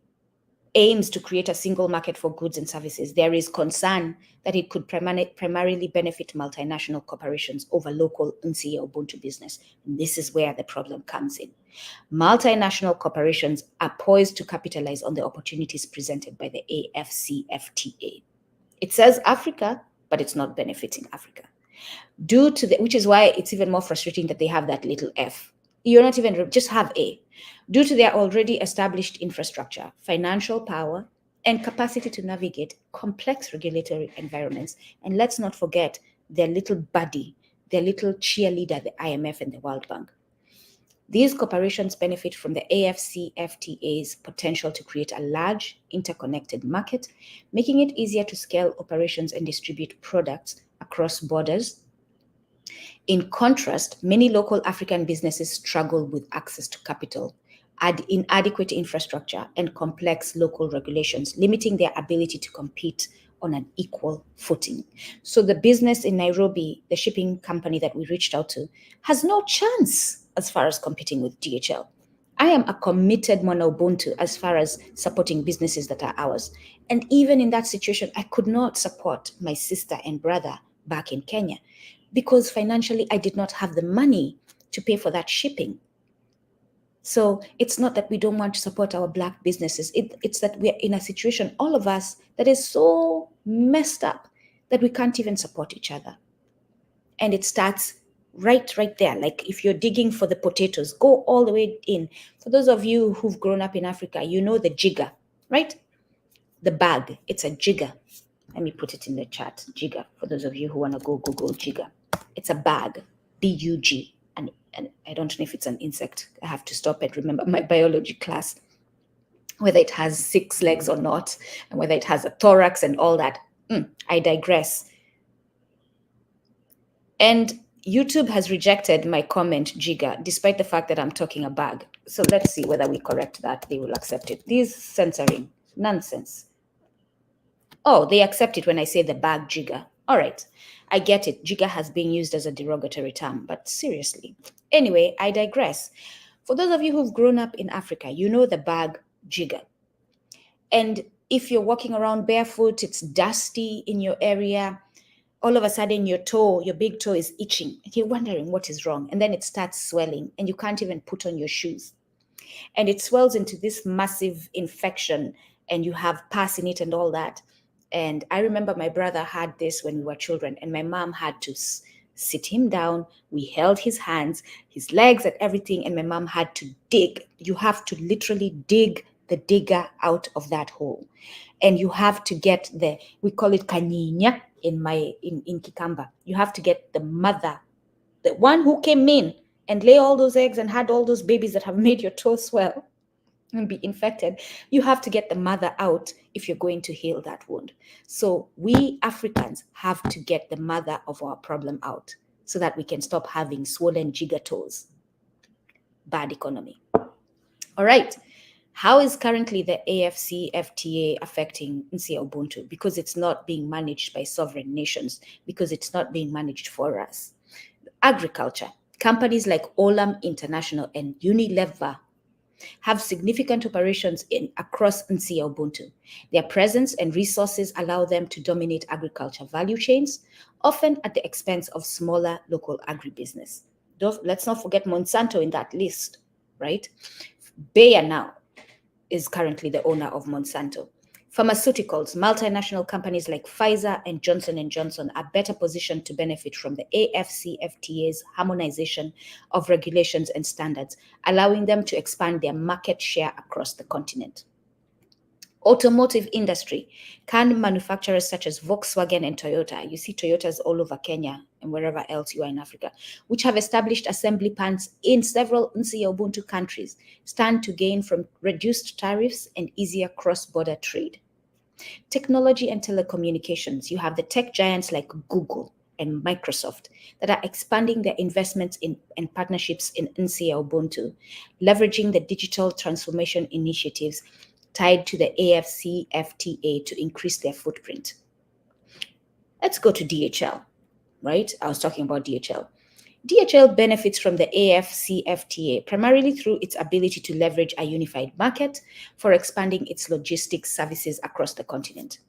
aims to create a single market for goods and services, there is concern that it could primarily benefit multinational corporations over local Nsi Ya Ubuntu business. And this is where the problem comes in. Multinational corporations are poised to capitalize on the opportunities presented by the AfCFTA. It says Africa, but it's not benefiting Africa. Which is why it's even more frustrating that they have that little F. You're not even, just have A. Due to their already established infrastructure, financial power, and capacity to navigate complex regulatory environments. And let's not forget their little buddy, their little cheerleader, the IMF and the World Bank. These corporations benefit from the AfCFTA's potential to create a large, interconnected market, making it easier to scale operations and distribute products across borders. In contrast, many local African businesses struggle with access to capital, inadequate infrastructure, and complex local regulations, limiting their ability to compete on an equal footing. So the business in Nairobi, the shipping company that we reached out to, has no chance as far as competing with DHL. I am a committed Mwana Ubuntu as far as supporting businesses that are ours. And even in that situation, I could not support my sister and brother back in Kenya because financially I did not have the money to pay for that shipping. So it's not that we don't want to support our Black businesses. It's that we're in a situation, all of us, that is so messed up that we can't even support each other. And it starts right there. Like if you're digging for the potatoes, go all the way in. For those of you who've grown up in Africa, you know the jigger, right? The bag, it's a jigger. Let me put it in the chat, jigger. For those of you who want to go Google jigger. It's a bag, B-U-G. And I don't know if it's an insect. I have to stop and remember my biology class, whether it has 6 legs or not, and whether it has a thorax and all that. I digress. And YouTube has rejected my comment, jigger, despite the fact that I'm talking a bag. So let's see whether we correct that. They will accept it. This censoring, nonsense. Oh, they accept it when I say the bag jigger. All right, I get it. Jigger has been used as a derogatory term, but seriously. Anyway, I digress. For those of you who've grown up in Africa, you know the bag jigger. And if you're walking around barefoot, it's dusty in your area, all of a sudden your toe, your big toe is itching, and you're wondering what is wrong. And then it starts swelling, and you can't even put on your shoes. And it swells into this massive infection, and you have pus in it and all that. And I remember my brother had this when we were children, and my mom had to sit him down. We held his hands, his legs, and everything, and my mom had to dig. You have to literally dig the digger out of that hole. And you have to get we call it kanyinya in Kikamba. You have to get the mother, the one who came in and lay all those eggs and had all those babies that have made your toe swell and be infected. You have to get the mother out if you're going to heal that wound. So we Africans have to get the mother of our problem out so that we can stop having swollen jigger toes. Bad economy. All right. How is currently the AfCFTA affecting Nsi Ya Ubuntu? Because it's not being managed by sovereign nations, because it's not being managed for us. Agriculture. Companies like Olam International and Unilever have significant operations across Nsi Ya Ubuntu. Their presence and resources allow them to dominate agriculture value chains, often at the expense of smaller local agribusiness. Let's not forget Monsanto in that list, right? Bayer now is currently the owner of Monsanto. Pharmaceuticals, multinational companies like Pfizer and Johnson & Johnson are better positioned to benefit from the AfCFTA's harmonization of regulations and standards, allowing them to expand their market share across the continent. Automotive industry, can manufacturers such as Volkswagen and Toyota, you see Toyotas all over Kenya and wherever else you are in Africa, which have established assembly plants in several Nsi Ya Ubuntu countries, stand to gain from reduced tariffs and easier cross-border trade. Technology and telecommunications, you have the tech giants like Google and Microsoft that are expanding their investments and partnerships in Nsi Ya Ubuntu, leveraging the digital transformation initiatives tied to the AfCFTA to increase their footprint. Let's go to DHL, right? I was talking about DHL. DHL benefits from the AfCFTA primarily through its ability to leverage a unified market for expanding its logistics services across the continent.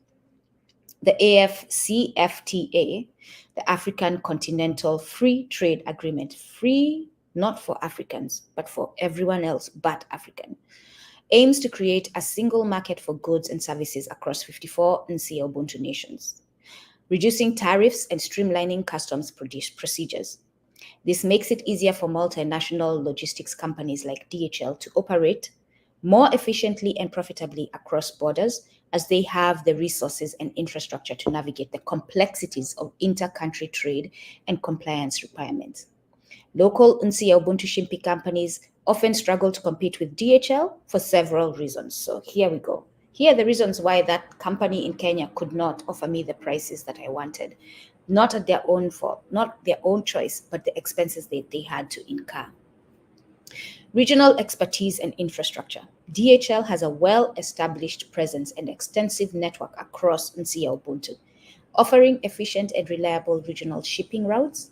The AfCFTA, the African Continental Free Trade Agreement, free not for Africans, but for everyone else but African, aims to create a single market for goods and services across 54 Nsi Ya Ubuntu nations, reducing tariffs and streamlining customs procedures. This makes it easier for multinational logistics companies like DHL to operate more efficiently and profitably across borders, as they have the resources and infrastructure to navigate the complexities of inter-country trade and compliance requirements. Local Nsi Ya Ubuntu Shimpi companies often struggle to compete with DHL for several reasons. So here we go. Here are the reasons why that company in Kenya could not offer me the prices that I wanted. Not at their own fault, not their own choice, but the expenses they had to incur. Regional expertise and infrastructure. DHL has a well-established presence and extensive network across Nsi Ya Ubuntu, offering efficient and reliable regional shipping routes.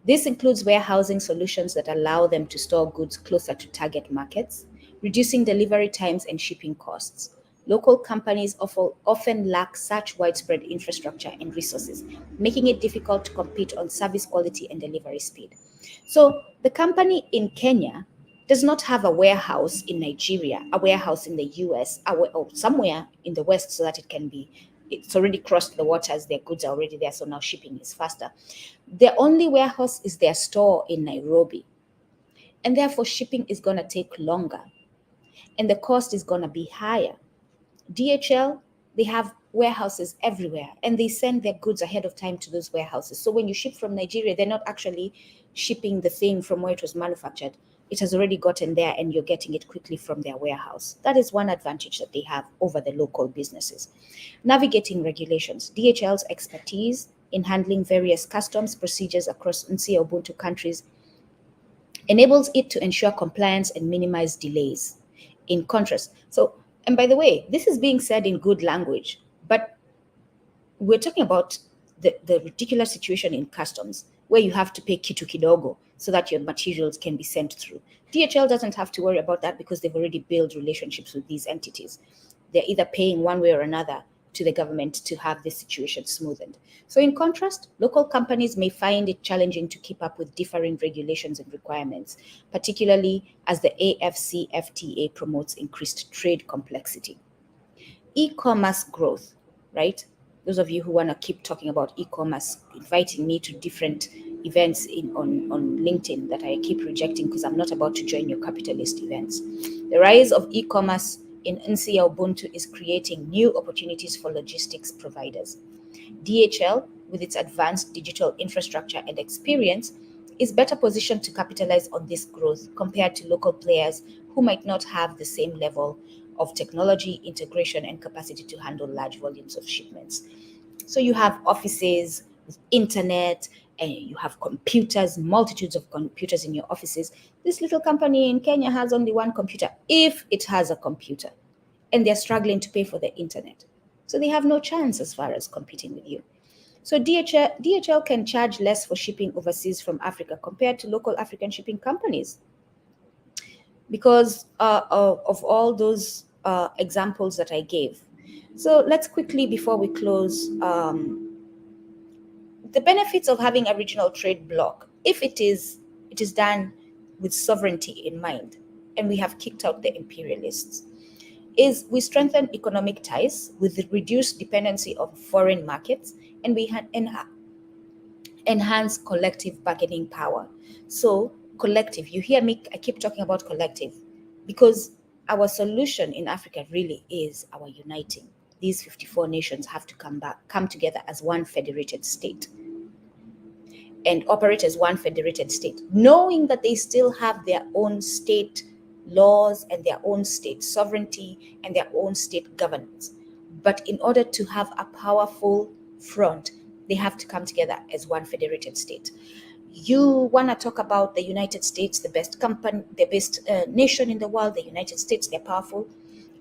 This includes warehousing solutions that allow them to store goods closer to target markets, reducing delivery times and shipping costs. Local companies often lack such widespread infrastructure and resources, making it difficult to compete on service quality and delivery speed. So the company in Kenya does not have a warehouse in Nigeria, a warehouse in the US, or somewhere in the West so that it's already crossed the waters, their goods are already there, so now shipping is faster. Their only warehouse is their store in Nairobi. And therefore, shipping is going to take longer. And the cost is going to be higher. DHL, they have warehouses everywhere. And they send their goods ahead of time to those warehouses. So when you ship from Nigeria, they're not actually shipping the thing from where it was manufactured. It has already gotten there and you're getting it quickly from their warehouse. That is one advantage that they have over the local businesses. Navigating regulations. DHL's expertise in handling various customs procedures across Nsi Ya Ubuntu countries enables it to ensure compliance and minimize delays. In contrast, and by the way, this is being said in good language, but we're talking about the ridiculous situation in customs where you have to pay kitu kidogo so that your materials can be sent through. DHL doesn't have to worry about that because they've already built relationships with these entities. They're either paying one way or another to the government to have this situation smoothened. So in contrast, local companies may find it challenging to keep up with differing regulations and requirements, particularly as the AfCFTA promotes increased trade complexity. E-commerce growth, right? Those of you who want to keep talking about e-commerce, inviting me to different events on LinkedIn that I keep rejecting because I'm not about to join your capitalist events. The rise of e-commerce in Nsi Ya Ubuntu is creating new opportunities for logistics providers. DHL, with its advanced digital infrastructure and experience, is better positioned to capitalize on this growth compared to local players who might not have the same level of technology integration and capacity to handle large volumes of shipments. So you have offices with internet, and you have computers, multitudes of computers in your offices. This little company in Kenya has only one computer, if it has a computer, and they're struggling to pay for the internet. So they have no chance as far as competing with you. So DHL can charge less for shipping overseas from Africa compared to local African shipping companies because of all those examples that I gave. So let's quickly, before we close, the benefits of having a regional trade bloc, if it is done with sovereignty in mind, and we have kicked out the imperialists, is we strengthen economic ties with the reduced dependency on foreign markets, and we enhance collective bargaining power. So collective, you hear me, I keep talking about collective because our solution in Africa really is our uniting. These 54 nations have to come together as one federated state and operate as one federated state, knowing that they still have their own state laws and their own state sovereignty and their own state governance. But in order to have a powerful front, they have to come together as one federated state. You want to talk about the United States, the best nation in the world, the United States, they're powerful.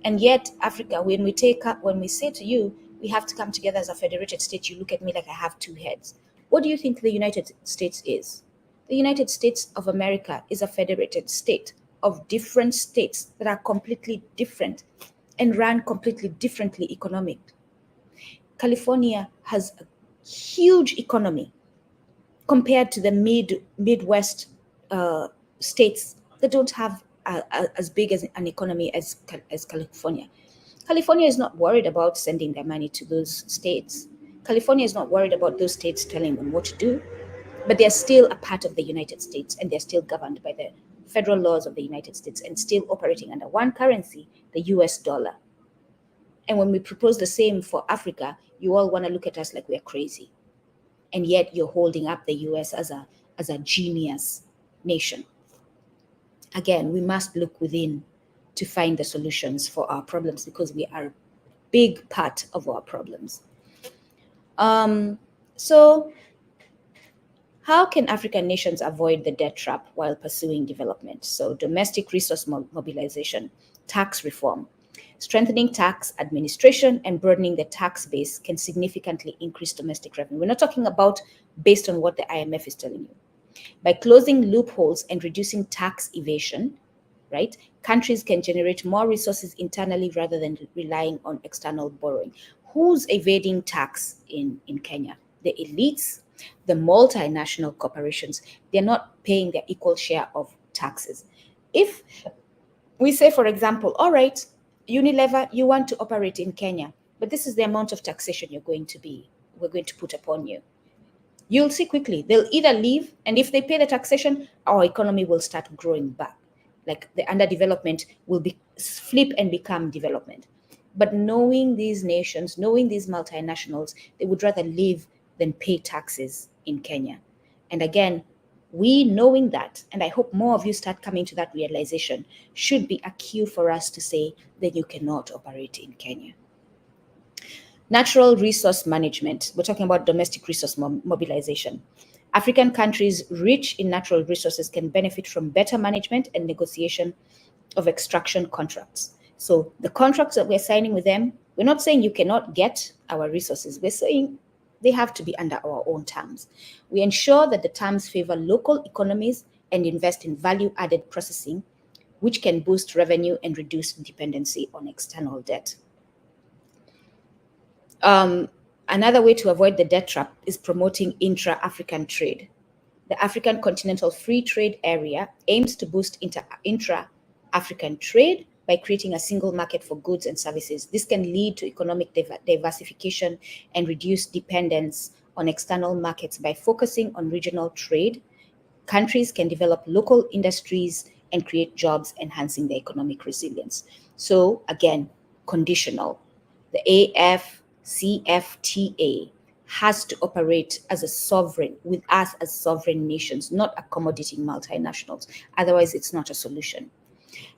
And yet Africa, when we say to you, we have to come together as a federated state, you look at me like I have two heads. What do you think the United States is? The United States of America is a federated state of different states that are completely different and run completely differently economic. California has a huge economy compared to the Midwest states that don't have as big as an economy as California. California is not worried about sending their money to those states. California is not worried about those states telling them what to do, but they're still a part of the United States and they're still governed by the federal laws of the United States and still operating under one currency, the US dollar. And when we propose the same for Africa, you all want to look at us like we're crazy. And yet you're holding up the US as a genius nation. Again, we must look within to find the solutions for our problems because we are a big part of our problems. So how can African nations avoid the debt trap while pursuing development? So domestic resource mobilization, tax reform, strengthening tax administration and broadening the tax base can significantly increase domestic revenue. We're not talking about based on what the IMF is telling you. By closing loopholes and reducing tax evasion, right, countries can generate more resources internally rather than relying on external borrowing. Who's evading tax in Kenya? The elites, the multinational corporations. They're not paying their equal share of taxes. If we say, for example, all right, Unilever, you want to operate in Kenya, but this is the amount of taxation we're going to put upon you. You'll see quickly, they'll either leave, and if they pay the taxation, our economy will start growing back. Like the underdevelopment will flip and become development. But knowing these nations, knowing these multinationals, they would rather leave than pay taxes in Kenya. And again, we knowing that, and I hope more of you start coming to that realization, should be a cue for us to say that you cannot operate in Kenya. Natural resource management. We're talking about domestic resource mobilization. African countries rich in natural resources can benefit from better management and negotiation of extraction contracts. So the contracts that we're signing with them, we're not saying you cannot get our resources. We're saying They have to be under our own terms. We ensure that the terms favor local economies and invest in value-added processing, which can boost revenue and reduce dependency on external debt. Another way to avoid the debt trap is promoting intra-African trade. The African Continental Free Trade Area aims to boost intra-African trade by creating a single market for goods and services. This can lead to economic diversification and reduce dependence on external markets. By focusing on regional trade, countries can develop local industries and create jobs, enhancing their economic resilience. So again, conditional. The AfCFTA has to operate as a sovereign, with us as sovereign nations, not accommodating multinationals. Otherwise, it's not a solution.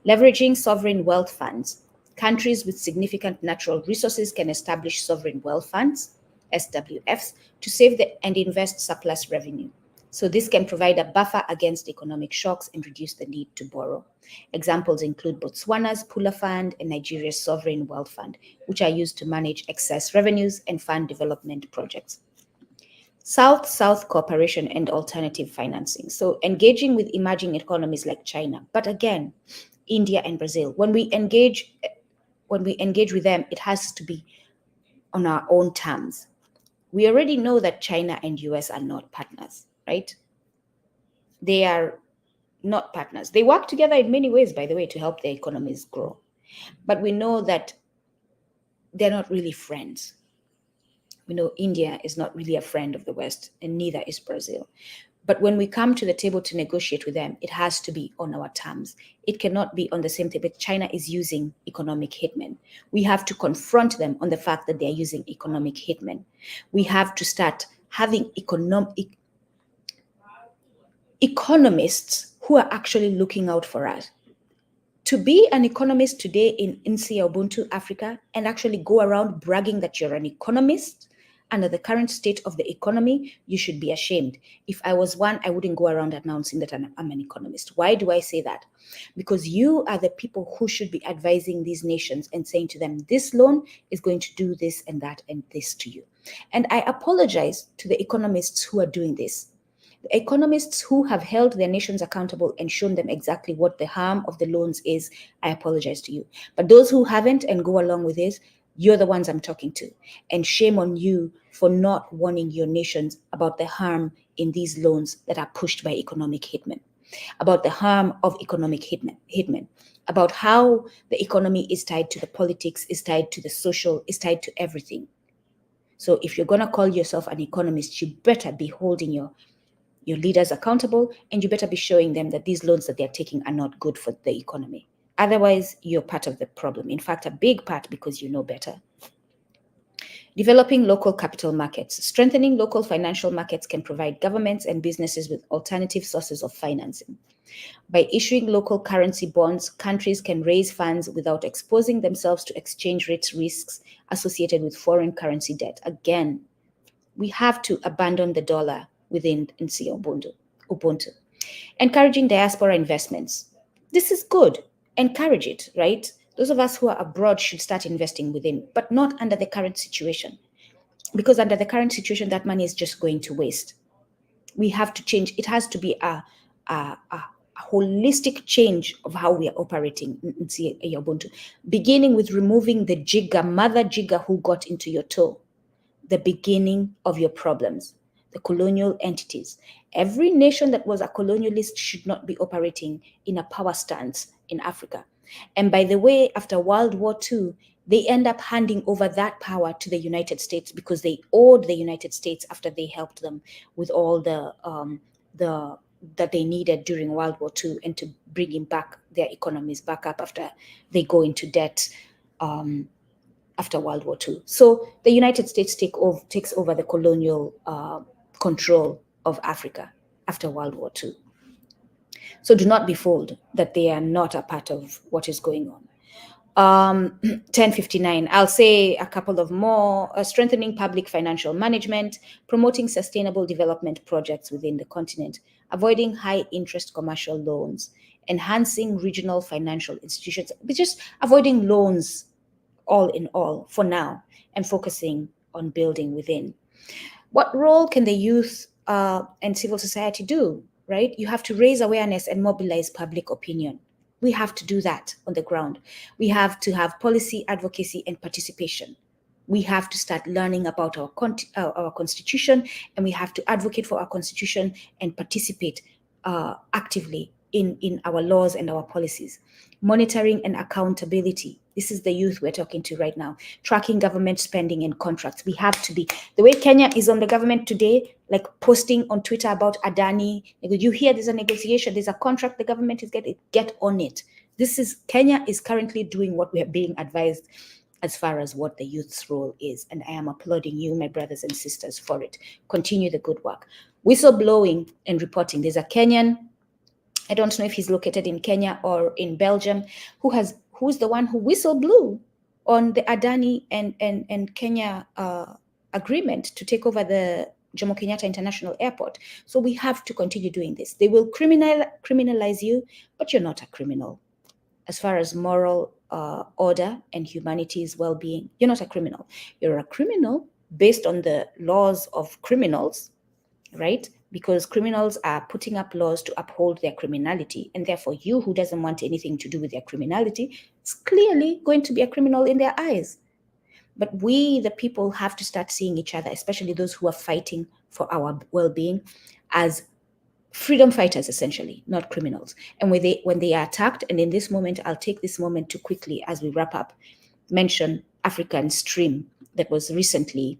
Leveraging sovereign wealth funds. Countries with significant natural resources can establish sovereign wealth funds, SWFs, to save and invest surplus revenue. So this can provide a buffer against economic shocks and reduce the need to borrow. Examples include Botswana's Pula Fund and Nigeria's Sovereign Wealth Fund, which are used to manage excess revenues and fund development projects. South-South cooperation and alternative financing. So engaging with emerging economies like China, but again, India and Brazil. When we engage with them, it has to be on our own terms. We already know that China and US are not partners, right? They are not partners. They work together in many ways, by the way, to help their economies grow. But we know that they're not really friends. We know India is not really a friend of the West, and neither is Brazil. But when we come to the table to negotiate with them, it has to be on our terms. It cannot be on the same table. China is using economic hitmen. We have to confront them on the fact that they are using economic hitmen. We have to start having economists who are actually looking out for us. To be an economist today in Nsi Ya Ubuntu, Africa, and actually go around bragging that you're an economist under the current state of the economy, you should be ashamed. If I was one, I wouldn't go around announcing that I'm an economist. Why do I say that? Because you are the people who should be advising these nations and saying to them, this loan is going to do this and that and this to you. And I apologize to the economists who are doing this. The economists who have held their nations accountable and shown them exactly what the harm of the loans is, I apologize to you. But those who haven't and go along with this, you're the ones I'm talking to. And shame on you for not warning your nations about the harm in these loans that are pushed by economic hitmen, about the harm of economic hitmen, about how the economy is tied to the politics, is tied to the social, is tied to everything. So if you're going to call yourself an economist, you better be holding your leaders accountable, and you better be showing them that these loans that they're taking are not good for the economy. Otherwise, you're part of the problem. In fact, a big part, because you know better. Developing local capital markets. Strengthening local financial markets can provide governments and businesses with alternative sources of financing. By issuing local currency bonds, countries can raise funds without exposing themselves to exchange rate risks associated with foreign currency debt. Again, we have to abandon the dollar within Nsi Ya Ubuntu. Encouraging diaspora investments. This is good. Encourage it, right? Those of us who are abroad should start investing within, but not under the current situation. Because under the current situation, that money is just going to waste. We have to change. It has to be a holistic change of how we are operating in Nsi Ya Ubuntu, beginning with removing the mother jigger who got into your toe, the beginning of your problems. The colonial entities. Every nation that was a colonialist should not be operating in a power stance in Africa. And by the way, after World War II, they end up handing over that power to the United States because they owed the United States after they helped them with all the that they needed during World War II, and to bringing back their economies back up after they go into debt after World War II. So the United States takes over the colonial control of Africa after World War II. So do not be fooled that they are not a part of what is going on. 1059, I'll say a couple of more. Strengthening public financial management, promoting sustainable development projects within the continent, avoiding high interest commercial loans, enhancing regional financial institutions, but just avoiding loans all in all for now, and focusing on building within. What role can the youth and civil society do, right? You have to raise awareness and mobilize public opinion. We have to do that on the ground. We have to have policy advocacy and participation. We have to start learning about our constitution, and we have to advocate for our constitution and participate actively in our laws and our policies. Monitoring and accountability. This is the youth we're talking to right now. Tracking government spending and contracts. We have to be, the way Kenya is on the government today, like posting on Twitter about Adani. You hear there's a negotiation, there's a contract the government is getting, get on it. Kenya is currently doing what we are being advised as far as what the youth's role is. And I am applauding you, my brothers and sisters, for it. Continue the good work. Whistleblowing and reporting. There's a Kenyan, I don't know if he's located in Kenya or in Belgium, who's the one who whistleblew on the Adani and Kenya agreement to take over the Jomo Kenyatta International Airport. So we have to continue doing this. They will criminalize you, but you're not a criminal. As far as moral order and humanity's well-being, you're not a criminal. You're a criminal based on the laws of criminals, right? Because criminals are putting up laws to uphold their criminality, and therefore you who doesn't want anything to do with their criminality is clearly going to be a criminal in their eyes. But we, the people, have to start seeing each other, especially those who are fighting for our well-being, as freedom fighters, essentially, not criminals. And when they are attacked, and in this moment, I'll take this moment to quickly, as we wrap up, mention African Stream that was recently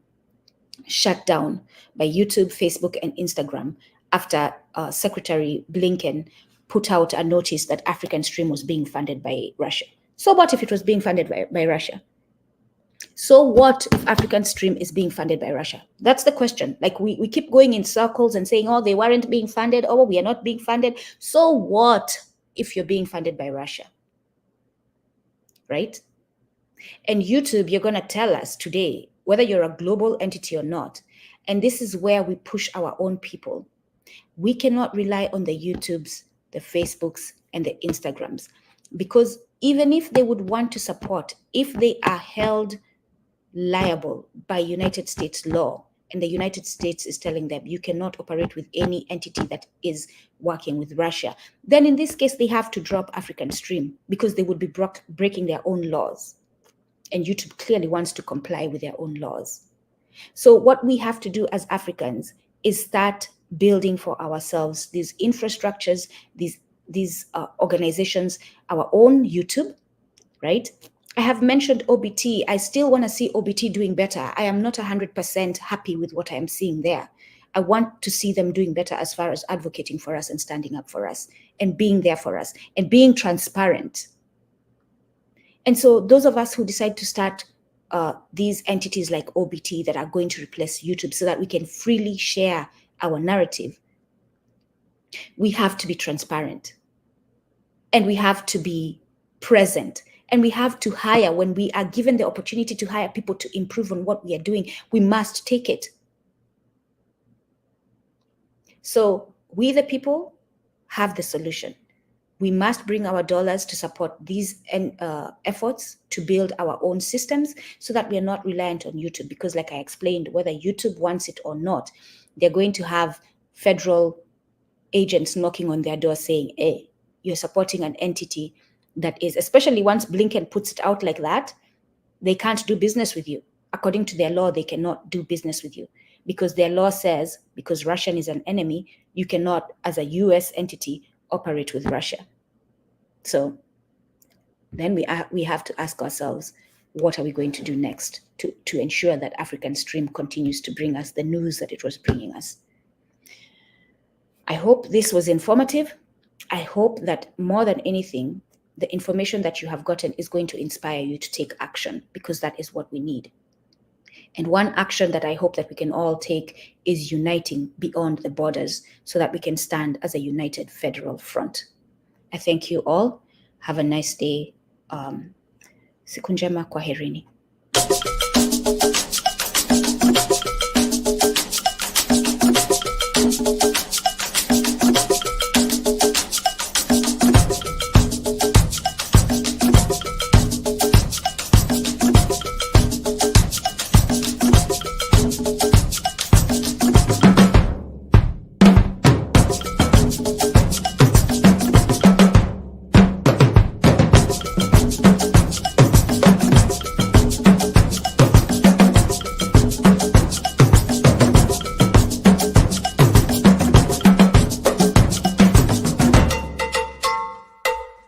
shut down by YouTube, Facebook, and Instagram after Secretary Blinken put out a notice that African Stream was being funded by Russia. So what if it was being funded by Russia? So what if African Stream is being funded by Russia? That's the question. Like we keep going in circles and saying, oh, they weren't being funded, oh, we are not being funded. So what if you're being funded by Russia? Right? And YouTube, you're going to tell us today whether you're a global entity or not. And this is where we push our own people. We cannot rely on the YouTubes, the Facebooks, and the Instagrams, because even if they would want to support, if they are held liable by United States law, and the United States is telling them you cannot operate with any entity that is working with Russia, then in this case, they have to drop African Stream because they would be breaking their own laws. And YouTube clearly wants to comply with their own laws. So what we have to do as Africans is start building for ourselves these infrastructures, these organizations, our own YouTube, right? I have mentioned OBT. I still want to see OBT doing better. I am not 100% happy with what I am seeing there. I want to see them doing better as far as advocating for us and standing up for us and being there for us and being transparent. And so those of us who decide to start these entities like OBT that are going to replace YouTube so that we can freely share our narrative, we have to be transparent and we have to be present and we have to hire. When we are given the opportunity to hire people to improve on what we are doing, we must take it. So we, the people, have the solution. We must bring our dollars to support these efforts to build our own systems so that we are not reliant on YouTube. Because like I explained, whether YouTube wants it or not, they're going to have federal agents knocking on their door saying, hey, you're supporting an entity that is, especially once Blinken puts it out like that, they can't do business with you. According to their law, they cannot do business with you because their law says, because Russia is an enemy, you cannot, as a US entity, operate with Russia. So then we have to ask ourselves, what are we going to do next to ensure that African Stream continues to bring us the news that it was bringing us? I hope this was informative. I hope that more than anything, the information that you have gotten is going to inspire you to take action, because that is what we need. And one action that I hope that we can all take is uniting beyond the borders so that we can stand as a united federal front. I thank you all. Have a nice day. Siku njema, kwaherini.